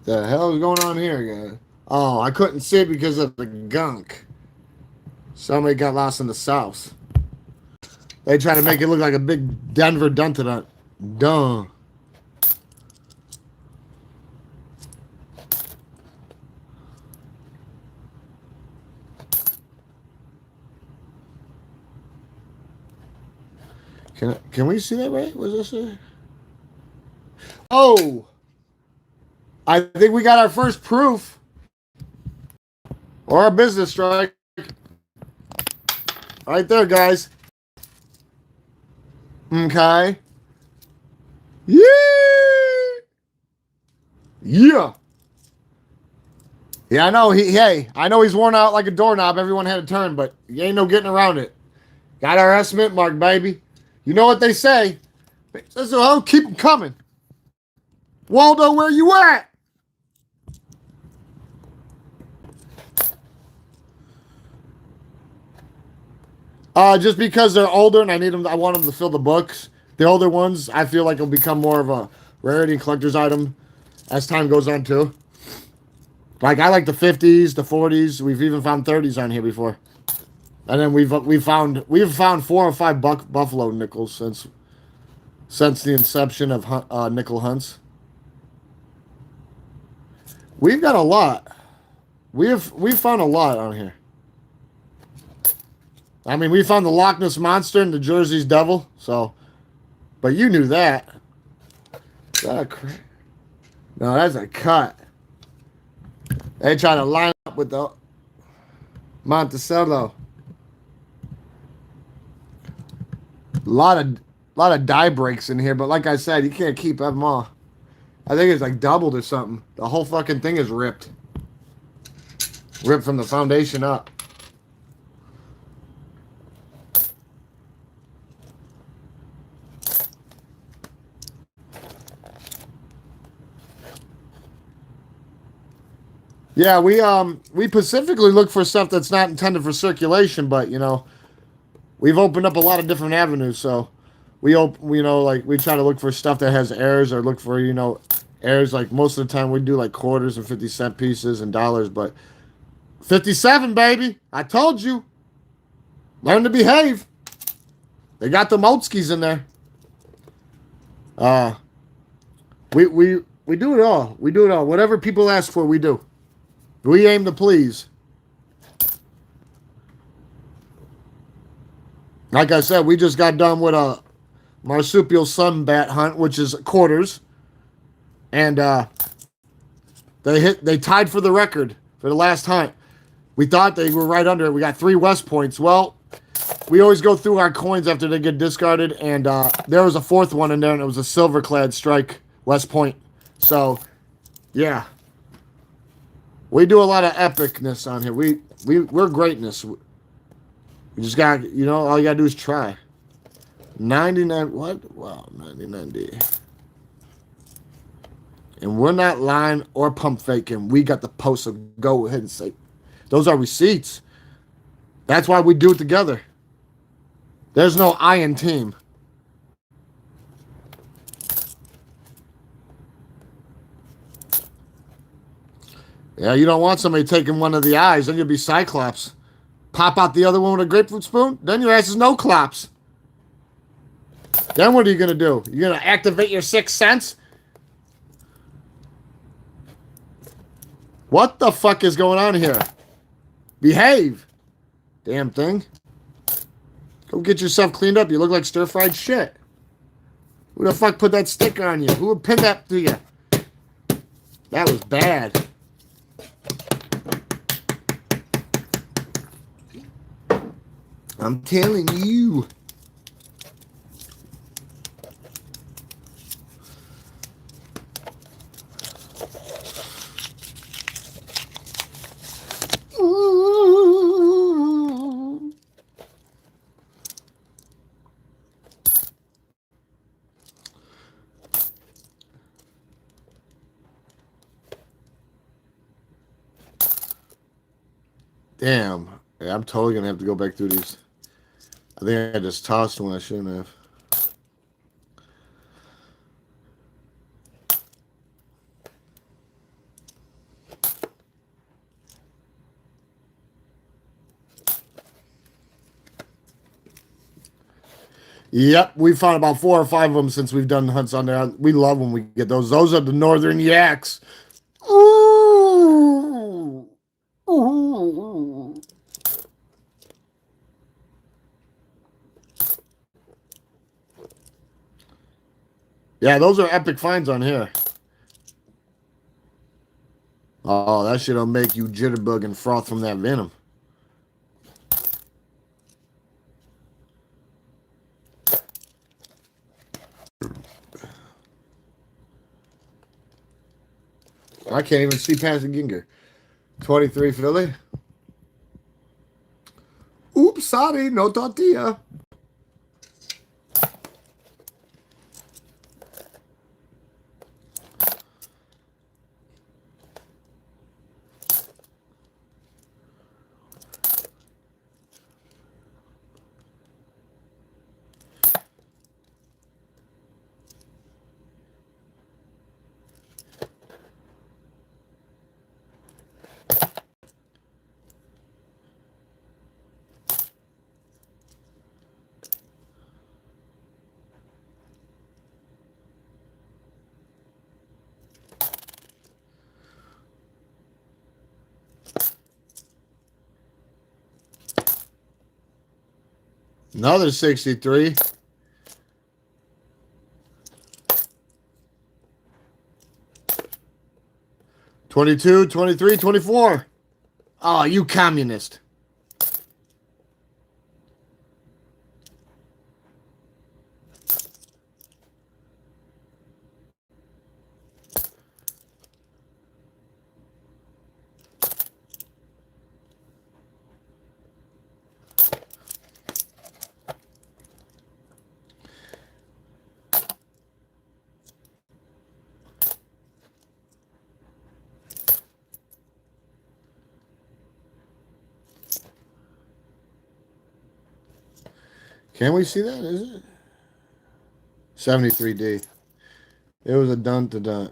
The hell is going on here, guys? Oh, I couldn't see it because of the gunk. Somebody got lost in the sauce. They try to make it look like a big Denver Duntadut. Duh. Can we see that right? What's this say? Oh! I think we got our first proof. Or a business strike. Right there, guys. Okay. Yeah! Yeah! Yeah, I know. Hey, I know he's worn out like a doorknob. Everyone had a turn, but you ain't no getting around it. Got our estimate mark, baby. You know what they say. So keep them coming. Waldo, where you at? Just because they're older and I want them to fill the books. The older ones, I feel like will become more of a rarity collector's item as time goes on too. Like I like the 50s, the 40s. We've even found 30s on here before. And then we've found 4 or 5 buffalo nickels since the inception of nickel hunts. We've got a lot. We've found a lot on here. I mean, we found the Loch Ness Monster and the Jersey's Devil, so. But you knew that. Is that a crack? No, that's a cut. They try to line up with the Monticello. A lot of die breaks in here, but like I said, you can't keep them all. I think it's like doubled or something. The whole fucking thing is ripped. Ripped from the foundation up. Yeah, we specifically look for stuff that's not intended for circulation, but you know, we've opened up a lot of different avenues. So like we try to look for stuff that has errors, or look for errors. Like most of the time, we do like quarters and 50-cent pieces and dollars, but 57, baby, I told you, learn to behave. They got the Motskis in there. Uh, we do it all. We do it all. Whatever people ask for, we do. We aim to please. Like I said, we just got done with a marsupial sunbat hunt, which is quarters, and they tied for the record for the last hunt. We thought they were right under it. We got 3 West Points. Well, we always go through our coins after they get discarded, and there was a 4th one in there, and it was a silver-clad strike West Point. So, yeah. We do a lot of epicness on here. We're greatness. We just got, all you got to do is try. 99, what? Wow, 99D. And we're not lying or pump faking. We got the post, so go ahead and say, those are receipts. That's why we do it together. There's no I in team. Yeah, you don't want somebody taking one of the eyes, then you'll be Cyclops. Pop out the other one with a grapefruit spoon, then your ass is no clops. Then what are you going to do? You're going to activate your 6th sense? What the fuck is going on here? Behave. Damn thing. Go get yourself cleaned up. You look like stir-fried shit. Who the fuck put that sticker on you? Who would pin that to you? That was bad. I'm telling you. Damn. Yeah, I'm totally going to have to go back through these. I think I just tossed one I shouldn't have. Yep, we found about 4 or 5 of them since we've done hunts on there. We love when we get those. Those are the northern yaks. Ooh. Ooh. Yeah, those are epic finds on here. Oh, that shit'll make you jitterbug and froth from that venom. I can't even see past the Ginger. 23 Philly. Oops, sorry, no tortilla. Another 63. $22, $23, $24. Oh, you communist. Can we see that? Is it 73D? It was a dun to dun.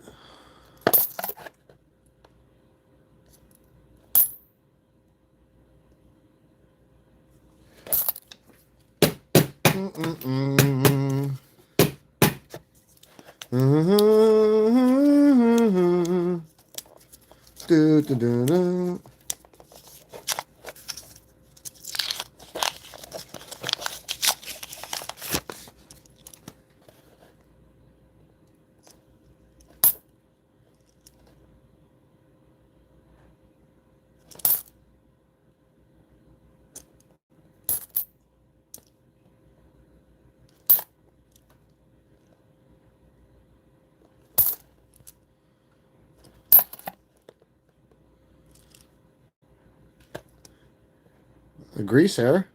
A grease hair.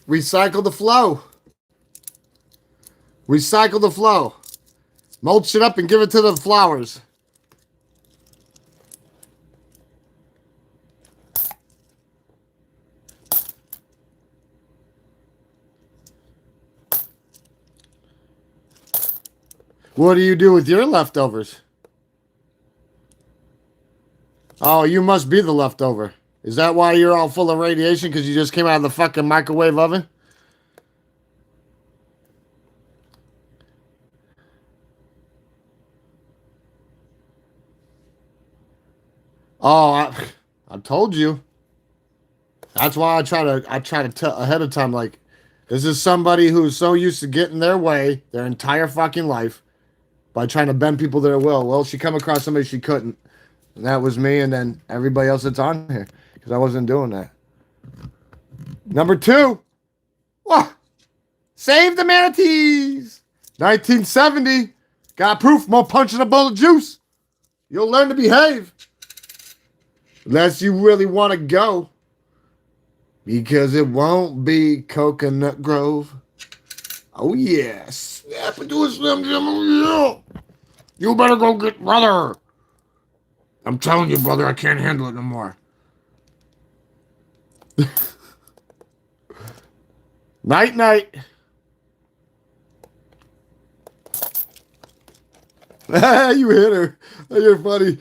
Recycle the flow. Recycle the flow. Mulch it up and give it to the flowers. What do you do with your leftovers? Oh, you must be the leftover. Is that why you're all full of radiation? Because you just came out of the fucking microwave oven? Oh, I told you. That's why I try to tell ahead of time. Like, this is somebody who's so used to getting their way their entire fucking life by trying to bend people to their will. Well, she come across somebody she couldn't. And that was me, and then everybody else that's on here, because I wasn't doing that. Number 2. Whoa. Save the manatees. 1970. Got proof. More punch in a bowl of juice. You'll learn to behave. Unless you really want to go. Because it won't be Coconut Grove. Oh, yeah. Snap into a Slim Jim. Oh, yeah. You better go get brother. I'm telling you, brother, I can't handle it no more. Night, night. You hit her. You're funny.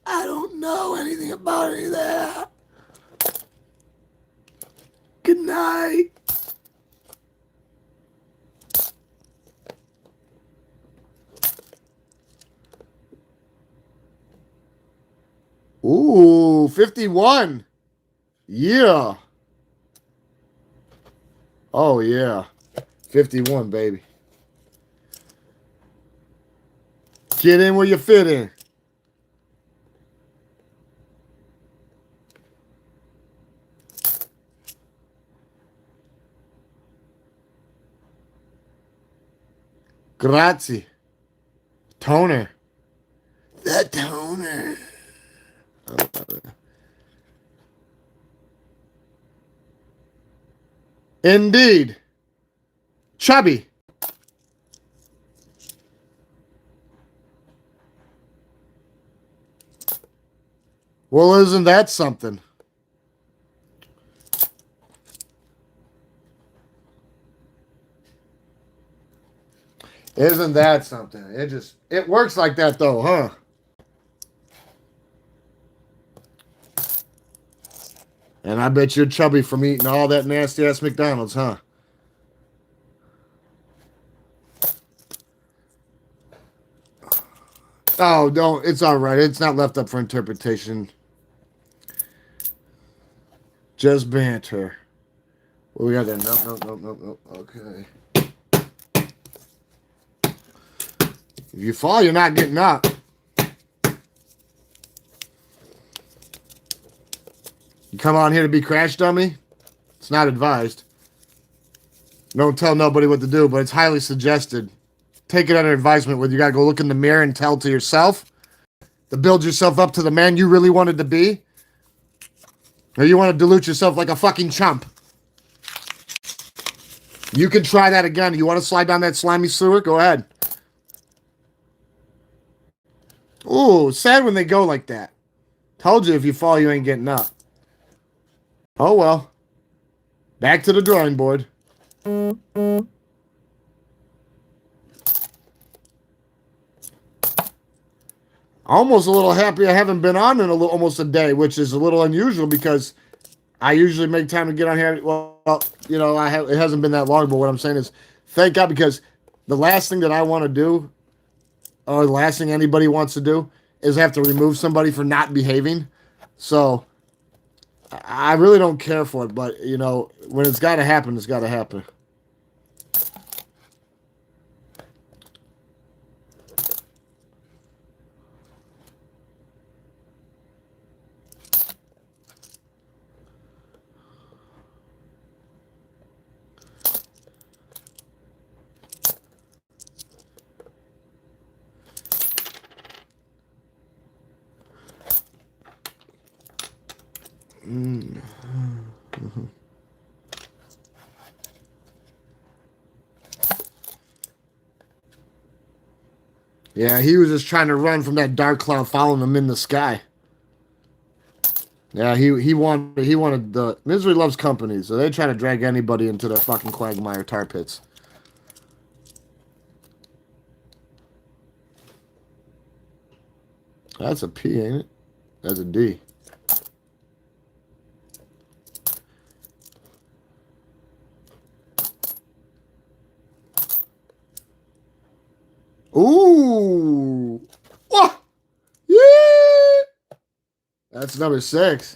I don't know anything about any of that. Good night. Ooh, 51. Yeah. Oh, yeah. 51, baby. Get in where you fit in. Grazie. Toner. The toner. Indeed. Chubby. Well, isn't that something? Isn't that something? It works like that though, huh? And I bet you're chubby from eating all that nasty ass McDonald's, huh? Oh, don't. It's all right. It's not left up for interpretation. Just banter. What we got there? Nope. Okay. If you fall, you're not getting up. You come on here to be crash dummy? It's not advised. Don't tell nobody what to do, but it's highly suggested. Take it under advisement whether you gotta go look in the mirror and tell to yourself to build yourself up to the man you really wanted to be, or you want to dilute yourself like a fucking chump. You can try that again. You want to slide down that slimy sewer? Go ahead. Ooh, sad when they go like that. Told you if you fall, you ain't getting up. Oh well. Back to the drawing board. Almost a little happy I haven't been on in almost a day, which is a little unusual because I usually make time to get on here. Well, it hasn't been that long, but what I'm saying is, thank God, because the last thing that I want to do, or the last thing anybody wants to do, is have to remove somebody for not behaving. So I really don't care for it, but when it's got to happen, it's got to happen. Yeah, he was just trying to run from that dark cloud following him in the sky. Yeah, he wanted the misery loves company, so they try to drag anybody into the fucking quagmire tar pits. That's a P, ain't it? That's a D. Ooh. What? Yeah. That's number 6.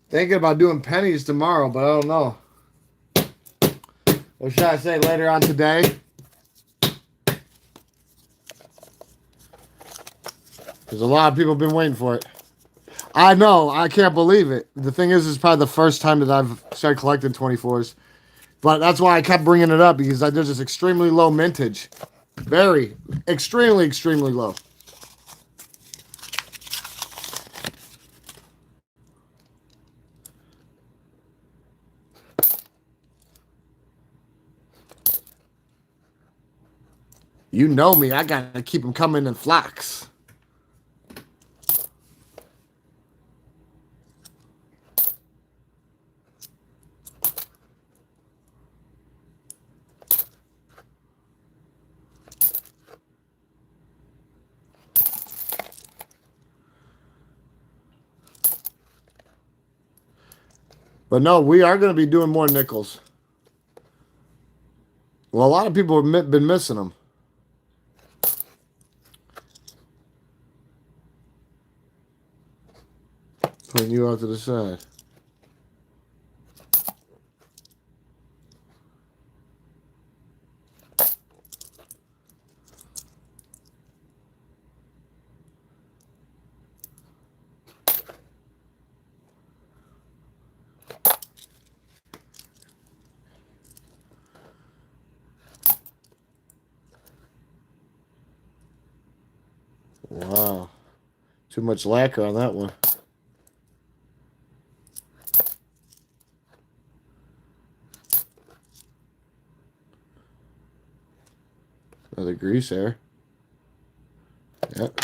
Thinking about doing pennies tomorrow, but I don't know. Or should I say later on today? Because a lot of people have been waiting for it. I know. I can't believe it. The thing is, it's probably the first time that I've started collecting 24s. But that's why I kept bringing it up, because there's this extremely low mintage. Very, extremely, extremely low. You know me. I got to keep them coming in flocks. But no, we are going to be doing more nickels. Well, a lot of people have been missing them. Putting you out to the side. Wow. Too much lacquer on that one. Another grease there. Yep.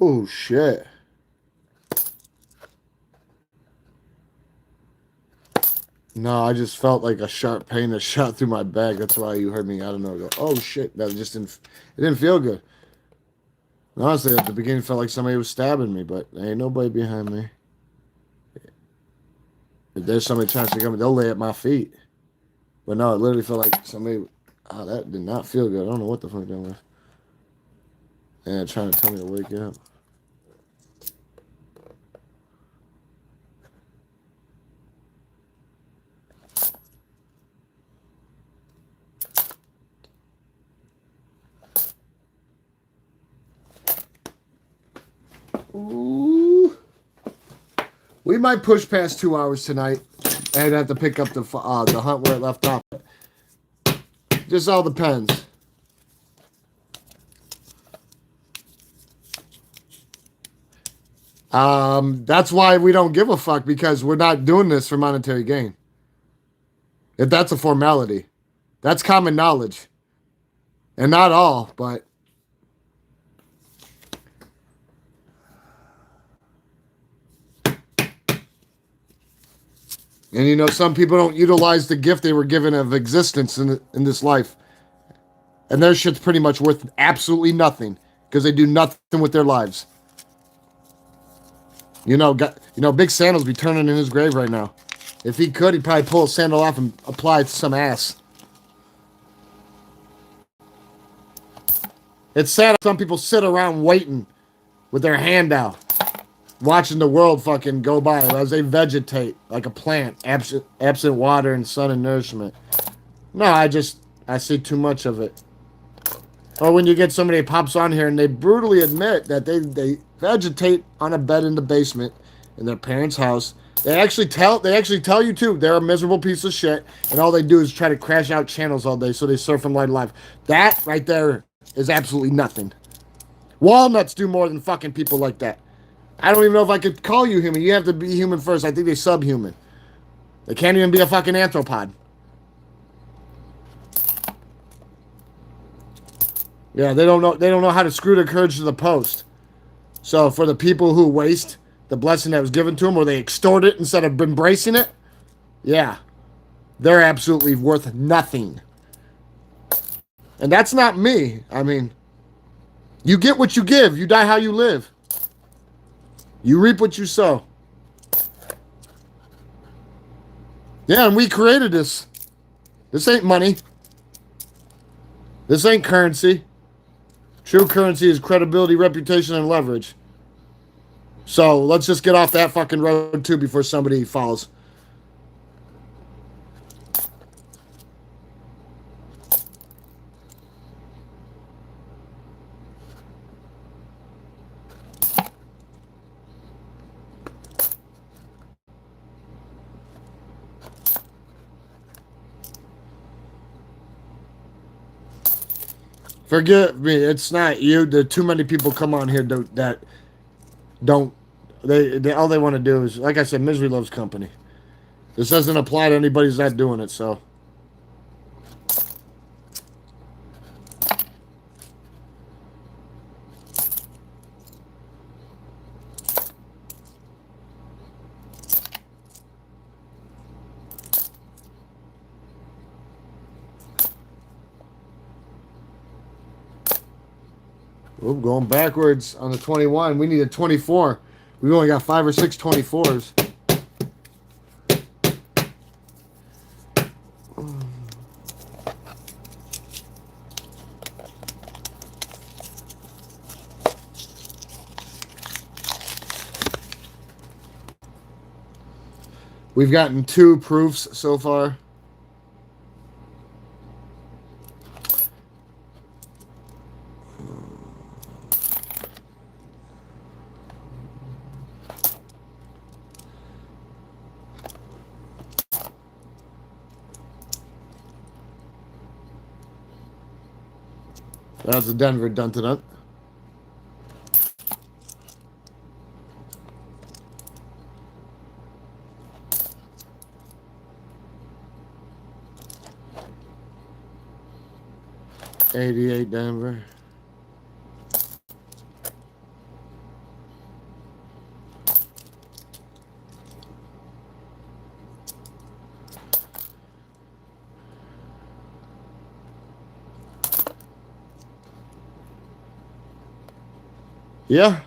Oh, shit. No, I just felt like a sharp pain that shot through my back. That's why you heard me. I don't know. Go, oh shit! That just didn't. It didn't feel good. And honestly, at the beginning, it felt like somebody was stabbing me, but there ain't nobody behind me. If there's somebody trying to come, they'll lay at my feet. But no, it literally felt like somebody. Oh, that did not feel good. I don't know what the fuck that was. And trying to tell me to wake up. Ooh. We might push past 2 hours tonight and have to pick up the hunt where it left off. Just all depends. That's why we don't give a fuck, because we're not doing this for monetary gain. If that's a formality, that's common knowledge, and not all, but. And you know, some people don't utilize the gift they were given of existence in this life. And their shit's pretty much worth absolutely nothing because they do nothing with their lives. Big Sandals be turning in his grave right now. If he could, he'd probably pull a sandal off and apply it to some ass. It's sad some people sit around waiting with their hand out, watching the world fucking go by as they vegetate like a plant, absent water and sun and nourishment. No, I see too much of it. Or when you get somebody that pops on here and they brutally admit that they vegetate on a bed in the basement in their parents' house. They actually tell you too they're a miserable piece of shit, and all they do is try to crash out channels all day so they surf from life to life. That right there is absolutely nothing. Walnuts do more than fucking people like that. I don't even know if I could call you human. You have to be human first. I think they subhuman. They can't even be a fucking anthropod. Yeah, they don't know how to screw their courage to the post. So for the people who waste the blessing that was given to them, or they extort it instead of embracing it, yeah, they're absolutely worth nothing. And that's not me. I mean, you get what you give. You die how you live. You reap what you sow. Yeah, and we created this. This ain't money. This ain't currency. True currency is credibility, reputation, and leverage. So let's just get off that fucking road too before somebody falls. Forgive me, it's not you. There are too many people come on here that don't. They all they want to do is, like I said, misery loves company. This doesn't apply to anybody who's not doing it. So. We're going backwards on the 21. We need a 24. We've only got 5 or 6 24s. We've gotten 2 proofs so far. That's a Denver dun-dun-dun. $88 Denver. Yeah.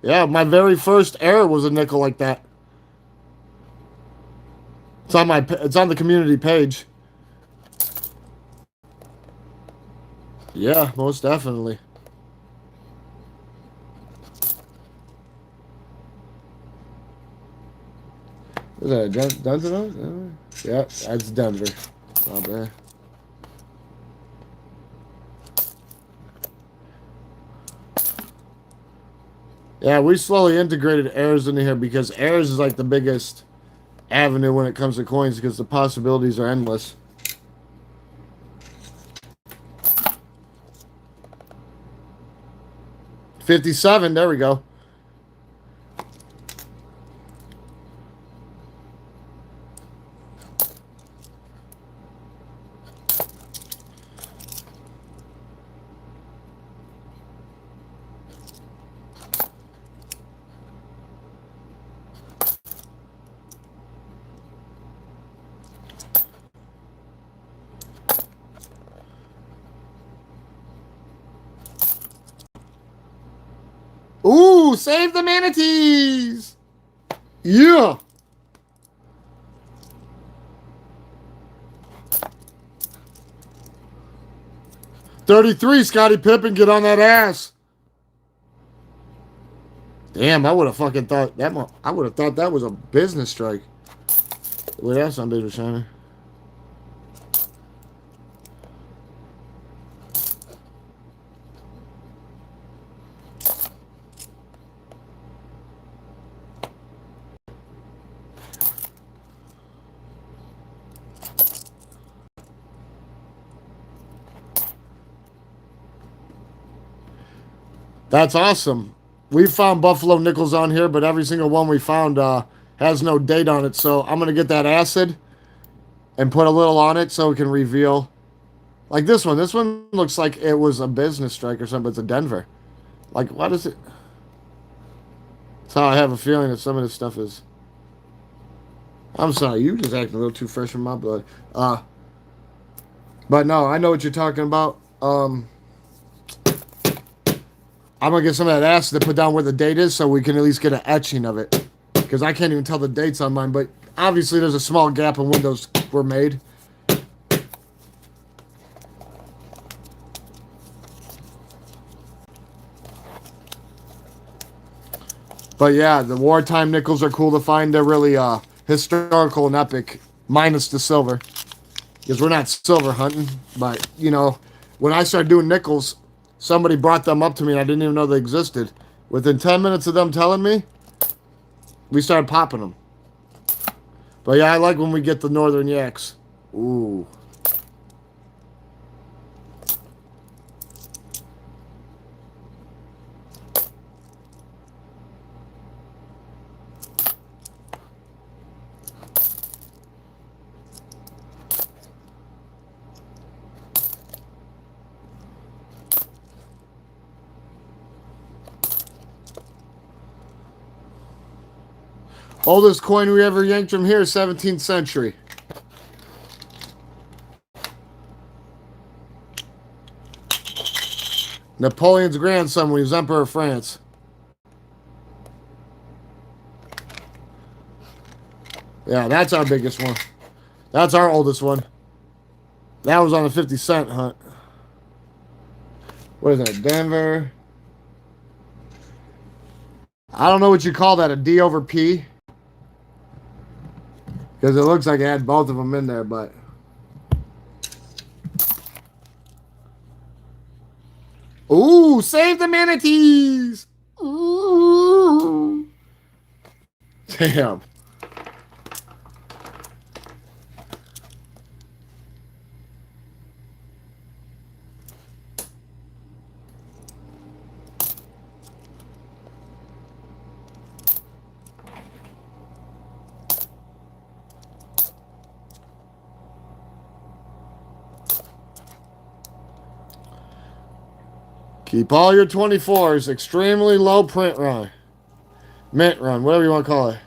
Yeah, my very first error was a nickel like that. It's on the community page. Yeah, most definitely. Is that Denver? Yeah, that's Denver. Not bad. Yeah, we slowly integrated airs into here because airs is like the biggest avenue when it comes to coins because the possibilities are endless. 57, there we go. Ooh, save the manatees! Yeah. 33, Scottie Pippen, get on that ass. Damn, I would have fucking thought that. I would have thought that was a business strike. Wait, that's on David Shiner. That's awesome. We found Buffalo nickels on here, but every single one we found has no date on it. So I'm gonna get that acid and put a little on it so it can reveal. Like this one. This one looks like it was a business strike or something. It's a Denver. Like, what is it? That's how I have a feeling that some of this stuff is. I'm sorry, you just acting a little too fresh in my blood. But no, I know what you're talking about. I'm gonna get some of that acid to put down where the date is so we can at least get an etching of it. Because I can't even tell the dates on mine, but obviously there's a small gap in when those were made. But yeah, the wartime nickels are cool to find. They're really historical and epic, minus the silver. Because we're not silver hunting. But, you know, when I started doing nickels, somebody brought them up to me and I didn't even know they existed. Within 10 minutes of them telling me, we started popping them. But yeah, I like when we get the northern yaks. Ooh. Oldest coin we ever yanked from here, 17th century. Napoleon's grandson when he was Emperor of France. Yeah, that's our biggest one. That's our oldest one. That was on a 50-cent hunt. What is that, Denver? I don't know what you call that, a D over P? Because it looks like it had both of them in there, but... Ooh, save the manatees! Ooh. Damn. Keep all your 24s. Extremely low print run. Mint run, whatever you want to call it.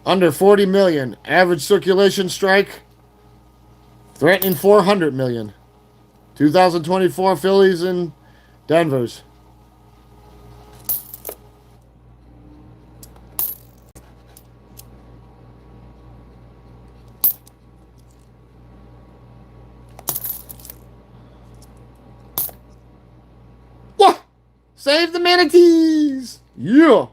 Under 40 million. Average circulation strike. Threatening 400 million. 2024 Phillies and Denver's. Save the manatees! Yeah!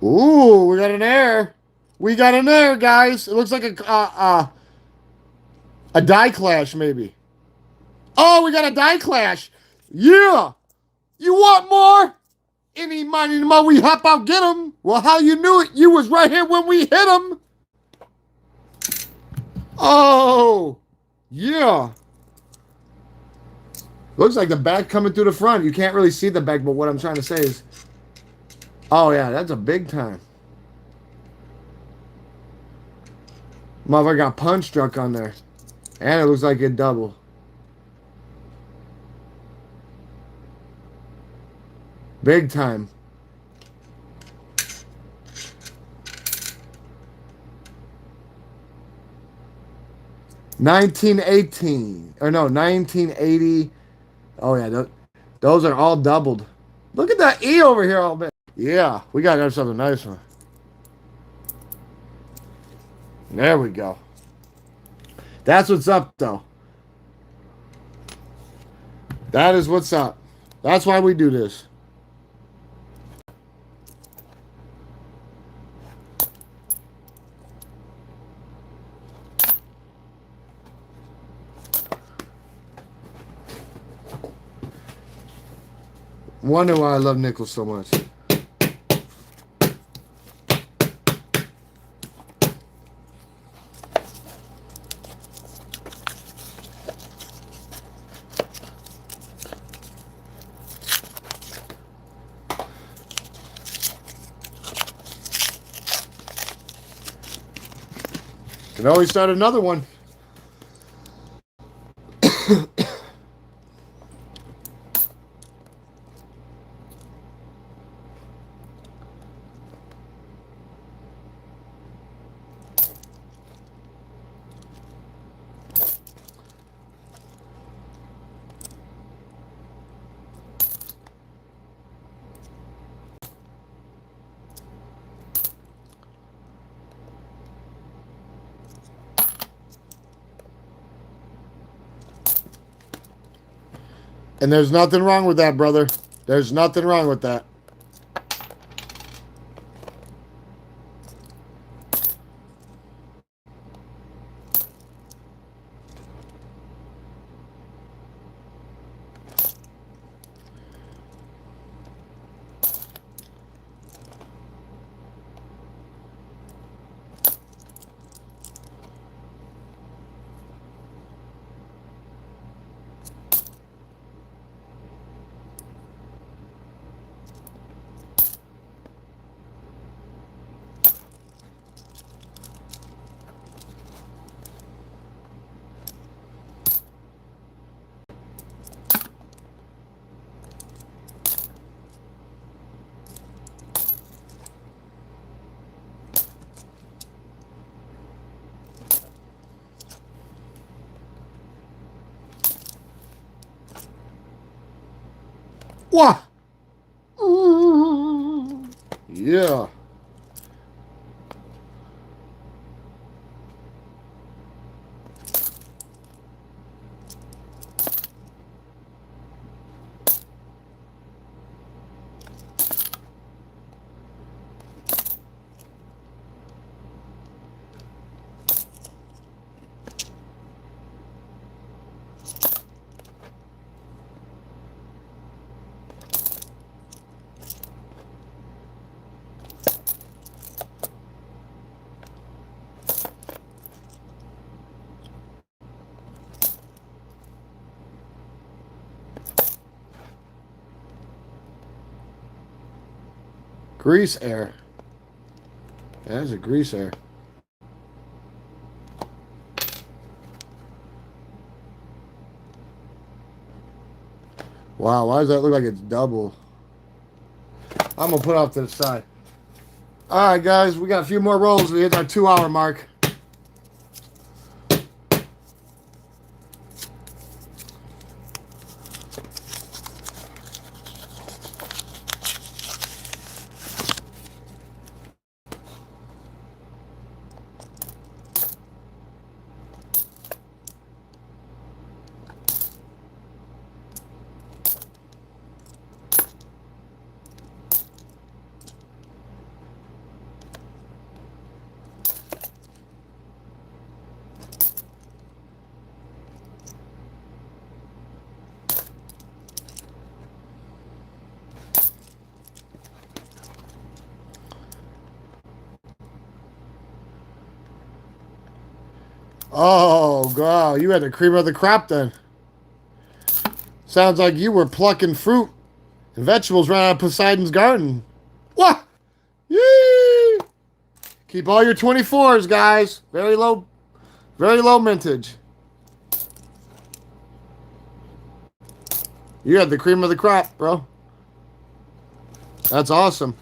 Ooh, we got an air. We got an air, guys. It looks like a die clash, maybe. Oh, we got a die clash. Yeah. You want more? Any money, mo, we hop out, get him. Well, how you knew it? You was right here when we hit him. Oh, yeah. Looks like the back coming through the front. You can't really see the back, but what I'm trying to say is, oh, yeah, that's a big time. Motherfucker got punch struck on there. And it looks like it double. Big time. $19.18. Or no, 1980. Oh, yeah. Those are all doubled. Look at that E over here all bit. Yeah, we got to have something nice one. There we go. That's what's up, though. That is what's up. That's why we do this. Wonder why I love nickels so much. Can always start another one. And there's nothing wrong with that, brother. There's nothing wrong with that. What? Yeah. Grease air. That's a grease air. Wow, why does that look like it's double? I'm gonna put it off to the side. All right, guys, we got a few more rolls. We hit our 2-hour mark. Oh, wow, you had the cream of the crop then. Sounds like you were plucking fruit and vegetables right out of Poseidon's garden. What? Yee! Keep all your 24s, guys. Very low mintage. You had the cream of the crop, bro. That's awesome.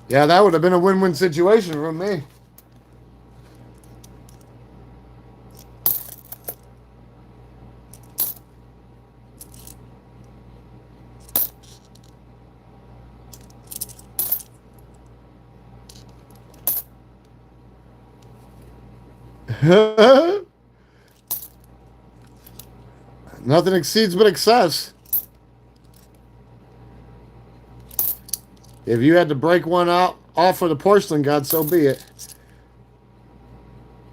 Yeah, that would have been a win-win situation for me. Nothing exceeds but excess. If you had to break one out off for the porcelain god, so be it.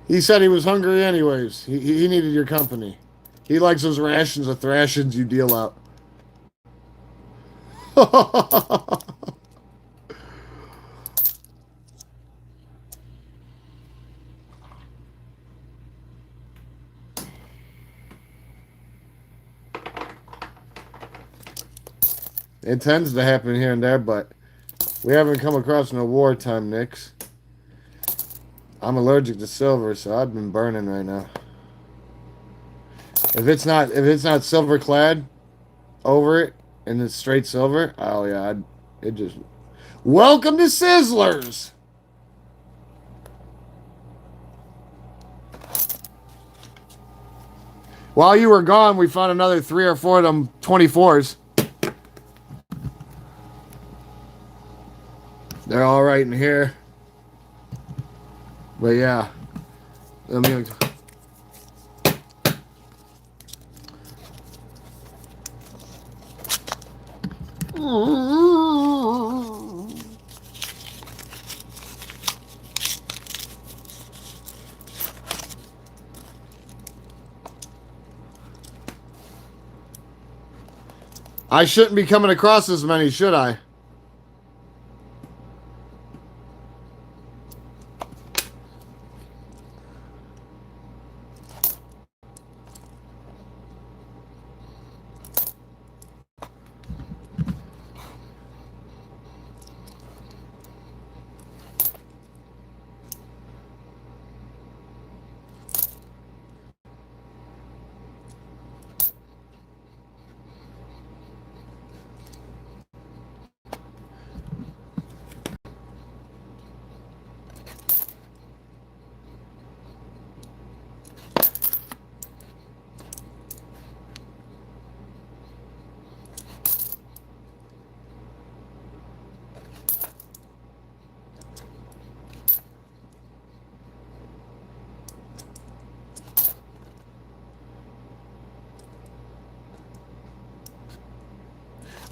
He said he was hungry anyways. He needed your company. He likes those rations of thrashings you deal out. It tends to happen here and there, but we haven't come across no wartime nicks. I'm allergic to silver, so I've been burning right now. If it's not silver clad over it and it's straight silver, oh yeah, it just. Welcome to Sizzlers. While you were gone, we found another 3 or 4 of them 24s. They're all right in here. But yeah. Let me. I shouldn't be coming across as many, should I?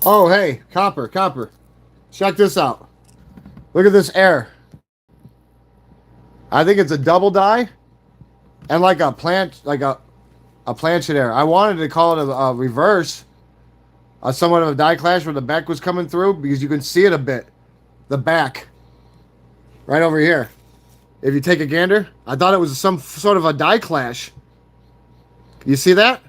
Oh, hey, copper. Check this out. Look at this air. I think it's a double die and like a planchet air. I wanted to call it a reverse, somewhat of a die clash where the back was coming through because you can see it a bit. The back. Right over here. If you take a gander, I thought it was some sort of a die clash. You see that?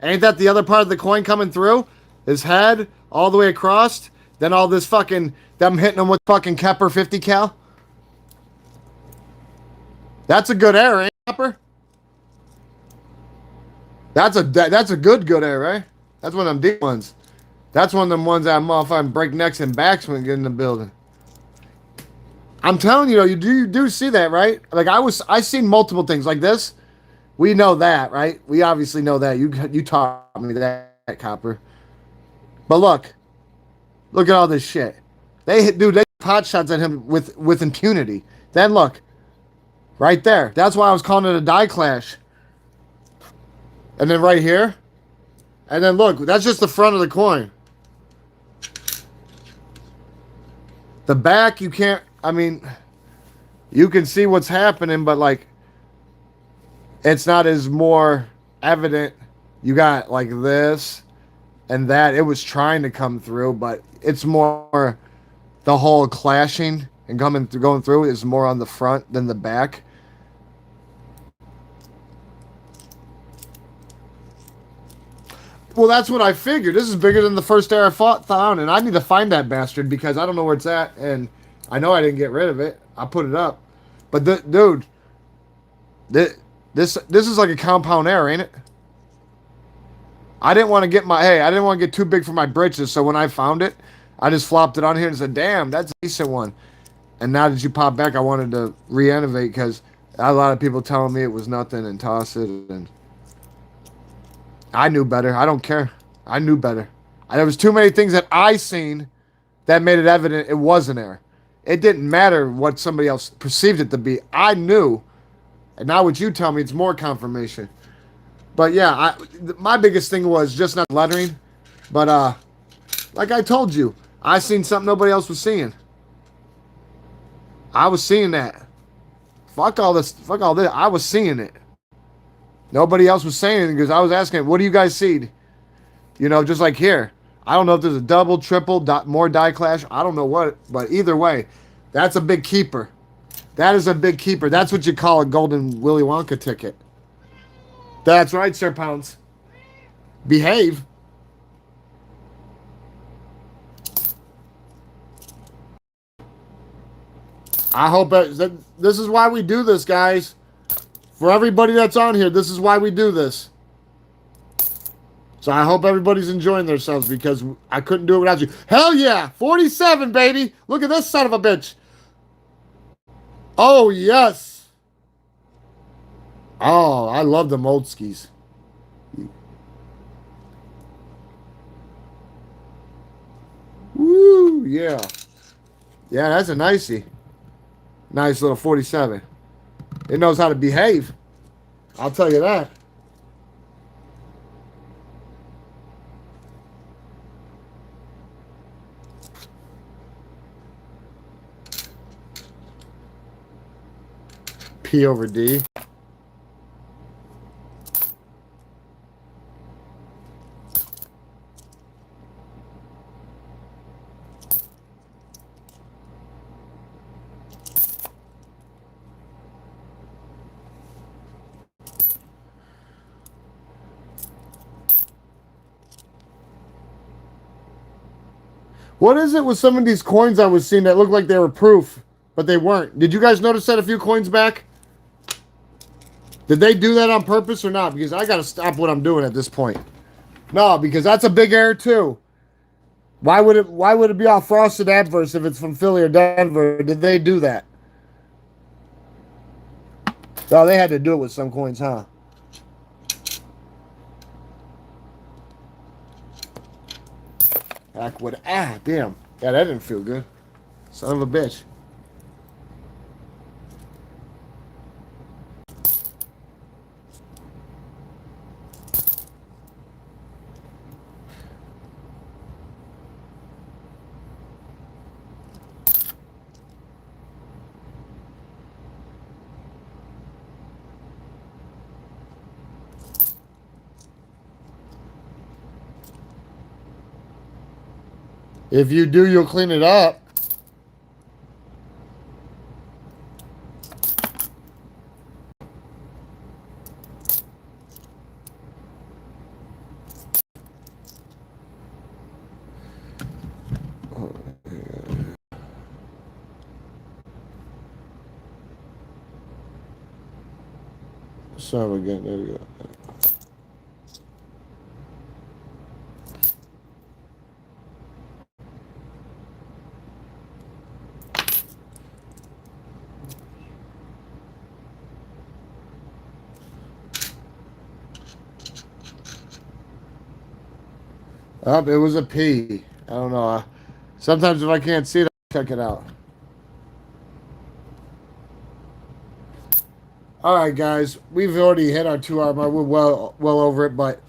Ain't that the other part of the coin coming through? His head, all the way across, then all this fucking them hitting them with fucking Kepler 50 cal. That's a good air, ain't it, Kepler? That's a good air, right? That's one of them deep ones. That's one of them ones that motherfucking break necks and backs when get in the building. I'm telling you, though, you do see that, right? Like I seen multiple things like this. We know that, right? We obviously know that. You taught me that, Copper. But look at all this shit. They pot shots at him with impunity. Then look, right there. That's why I was calling it a die clash. And then right here, and then look, that's just the front of the coin. The back, you can't. I mean, you can see what's happening, but like, it's not as more evident. You got like this and that. It was trying to come through, but it's more the whole clashing and going through is more on the front than the back. Well, that's what I figured. This is bigger than the first air I found, and I need to find that bastard because I don't know where it's at, and I know I didn't get rid of it. I put it up, but dude, this is like a compound air, ain't it? I didn't want to I didn't want to get too big for my britches, so when I found it, I just flopped it on here and said, "Damn, that's a decent one." And now that you pop back, I wanted to re-innovate because a lot of people telling me it was nothing and toss it, and I knew better. I don't care. I knew better. There was too many things that I seen that made it evident it was an error. It didn't matter what somebody else perceived it to be. I knew. And now what you tell me, it's more confirmation. But yeah, my biggest thing was just not lettering. But like I told you, I seen something nobody else was seeing. I was seeing that. Fuck all this. Fuck all this. I was seeing it. Nobody else was saying anything because I was asking, what do you guys see? You know, just like here. I don't know if there's a double, triple, more die clash. I don't know what. But either way, that's a big keeper. That is a big keeper. That's what you call a golden Willy Wonka ticket. That's right, Sir Pounds. Behave. I hope that this is why we do this, guys. For everybody that's on here, this is why we do this. So I hope everybody's enjoying themselves because I couldn't do it without you. Hell yeah! 47, baby! Look at this son of a bitch. Oh, yes. Oh, I love them old skis. Woo, yeah. Yeah, that's a nicey. Nice little 47. It knows how to behave. I'll tell you that. P over D. What is it with some of these coins I was seeing that looked like they were proof, but they weren't? Did you guys notice that a few coins back? Did they do that on purpose or not? Because I got to stop what I'm doing at this point. No, because that's a big error too. Why would it be all frosted adverse if it's from Philly or Denver? Did they do that? Oh, they had to do it with some coins, huh? Damn. Yeah, that didn't feel good. Son of a bitch. If you do, you'll clean it up. Son of a gun. There we go. Oh, it was a P. I don't know. Sometimes if I can't see it, I'll check it out. All right, guys. We've already hit our 2 hour mark. We're well over it, but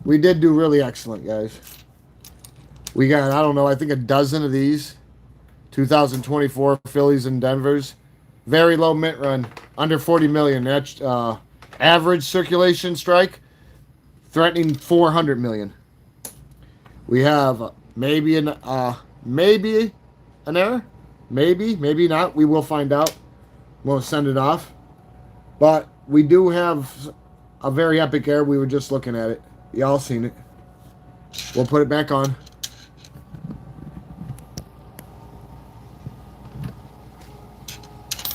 we did do really excellent, guys. We got, I don't know, I think a dozen of these. 2024 Phillies and Denvers. Very low mint run. Under 40 million. That's average circulation strike. Threatening 400 million. We have maybe an error. Maybe not. We will find out. We'll send it off. But we do have a very epic error. We were just looking at it. Y'all seen it. We'll put it back on.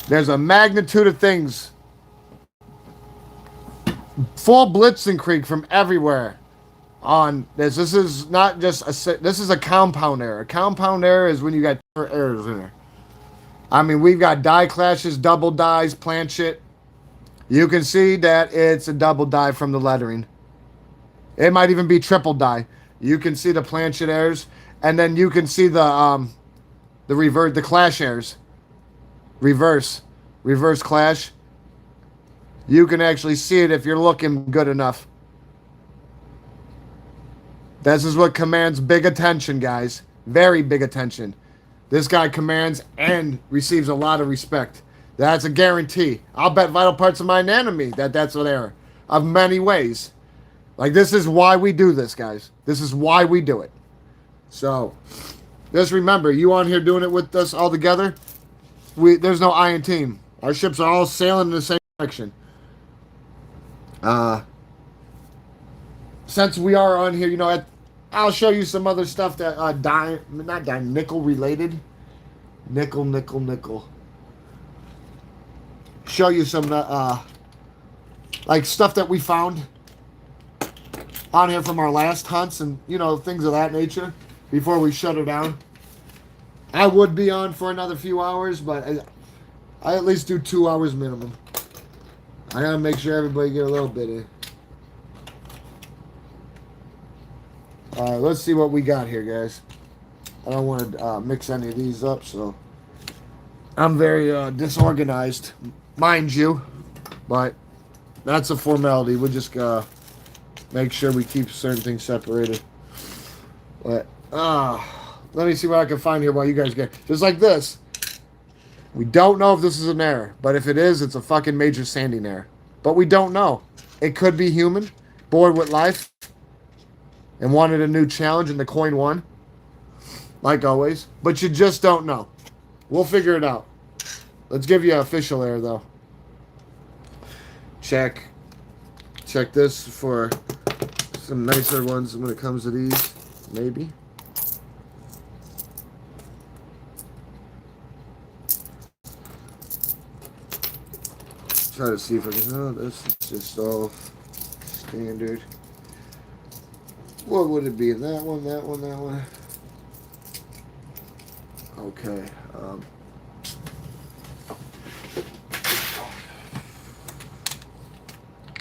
There's a magnitude of things. Full Blitzkrieg from everywhere on this. This is not just this is a compound error. A compound error is when you got errors in there. I mean, we've got die clashes, double dies, planchet. You can see that it's a double die from the lettering. It might even be triple die. You can see the planchet errors, and then you can see the clash errors. Reverse clash. You can actually see it if you're looking good enough. This is what commands big attention, guys. Very big attention. This guy commands and receives a lot of respect. That's a guarantee. I'll bet vital parts of my anatomy that's an error. Of many ways. Like, this is why we do this, guys. This is why we do it. So, just remember, you on here doing it with us all together, there's no I in team. Our ships are all sailing in the same direction. Since we are on here, you know, I'll show you some other stuff that nickel related. Nickel. Show you some like stuff that we found on here from our last hunts and, you know, things of that nature before we shut her down. I would be on for another few hours, but I at least do 2 hours minimum. I gotta make sure everybody get a little bit in. Alright, let's see what we got here, guys. I don't want to mix any of these up, so I'm very disorganized, mind you, but that's a formality. We'll just make sure we keep certain things separated. But let me see what I can find here while you guys get. Just like this. We don't know if this is an error, but if it is, it's a fucking major sanding error. But we don't know. It could be human, bored with life, and wanted a new challenge, and the coin won. Like always. But you just don't know. We'll figure it out. Let's give you an official error, though. Check this for some nicer ones when it comes to these. Maybe. Try to see if I can. Oh, this is just all standard. What would it be? That one. Okay.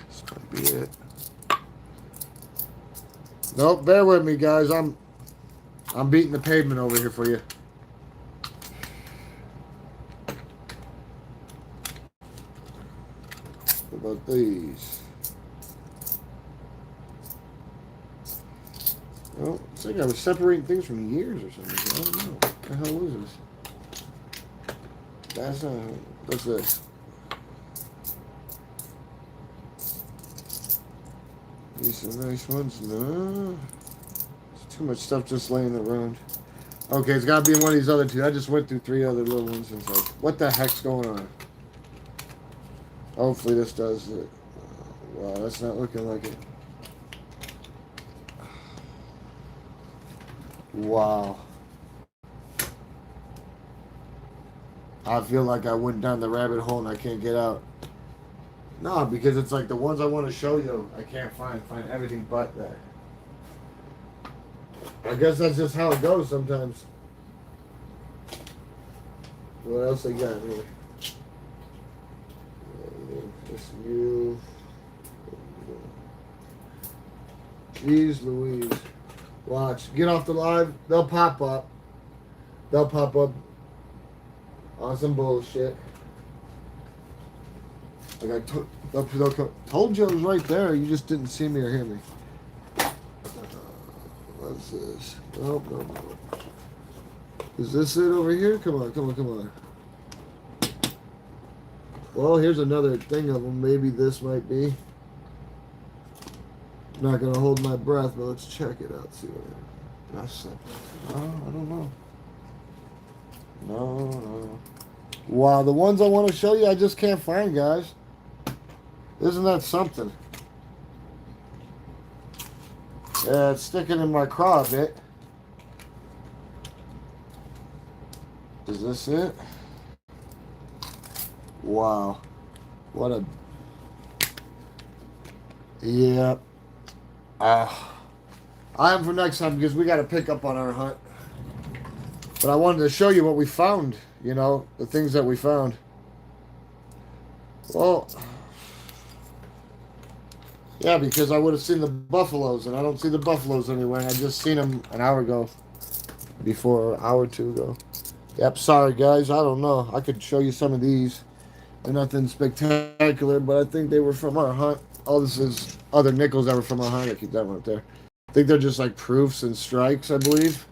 This might be it. Nope, bear with me, guys. I'm beating the pavement over here for you. What about these? Well, it's like I was separating things from years or something. I don't know. What the hell is this? That's not. What's this? These are nice ones. No. There's too much stuff just laying around. Okay, it's got to be in one of these other two. I just went through 3 other little ones and it's like, what the heck's going on? Hopefully this does it. Wow, that's not looking like it. Wow. I feel like I went down the rabbit hole and I can't get out. No, because it's like the ones I want to show you, I can't find everything but that. I guess that's just how it goes sometimes. What else I got here? Just you. Jeez Louise. Watch. Get off the live. They'll pop up. They'll pop up on some bullshit. Like told you I was right there. You just didn't see me or hear me. What's this? Oh, no. Is this it over here? Come on. Well, here's another thing of them. Maybe this might be. Not gonna hold my breath, but let's check it out. See what that's. No, I don't know. No. Wow, the ones I want to show you, I just can't find, guys. Isn't that something? Yeah, it's sticking in my craw a bit. Is this it? Wow. What a... Yeah. I am for next time because we got to pick up on our hunt. But I wanted to show you what we found. You know, the things that we found. Well... Yeah, because I would have seen the buffaloes, and I don't see the buffaloes anywhere. And I just seen them an hour ago. Before, an hour or two ago. Yep, sorry guys, I don't know. I could show you some of these. They're nothing spectacular, but I think they were from our hunt. Oh, this is other nickels that were from our hunt. I keep that one up there. I think they're just like proofs and strikes, I believe.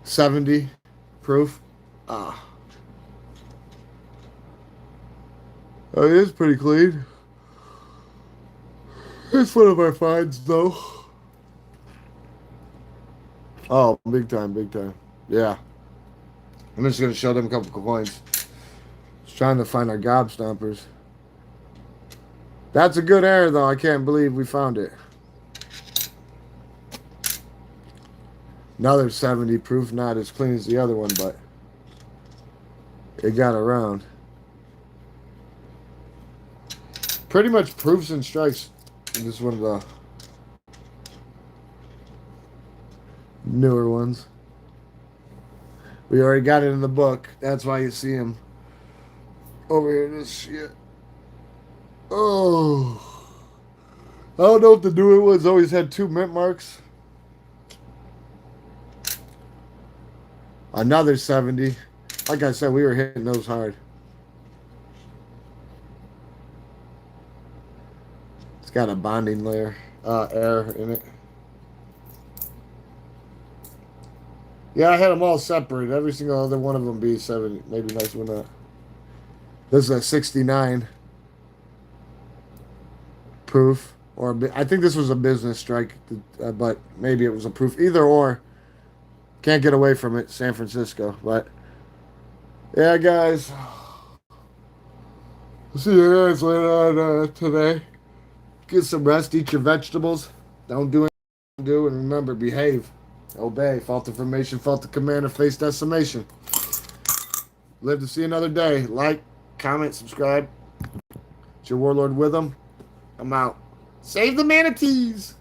70 proof. Ah. Oh, it is pretty clean. It's one of our finds, though. Oh, big time. Yeah. I'm just going to show them a couple coins. Just trying to find our gobstompers. That's a good error, though. I can't believe we found it. Another 70 proof. Not as clean as the other one, but it got around. Pretty much proofs and strikes. This is one of the newer ones. We already got it in the book. That's why you see him over here. This shit. Oh. I don't know if the newer ones always had 2 mint marks. Another 70. Like I said, we were hitting those hard. It's got a bonding layer, air in it. Yeah, I had them all separate. Every single other one of them be 70. Maybe nice one not. This is a 69 proof, or I think this was a business strike, but maybe it was a proof. Either or. Can't get away from it, San Francisco. But yeah, guys. We'll see you guys later on today. Get some rest. Eat your vegetables. Don't do anything. Do and remember, behave. Obey. Fault information, fault the command, or face decimation. Live to see another day. Like, comment, subscribe. It's your warlord with them. I'm out. Save the manatees.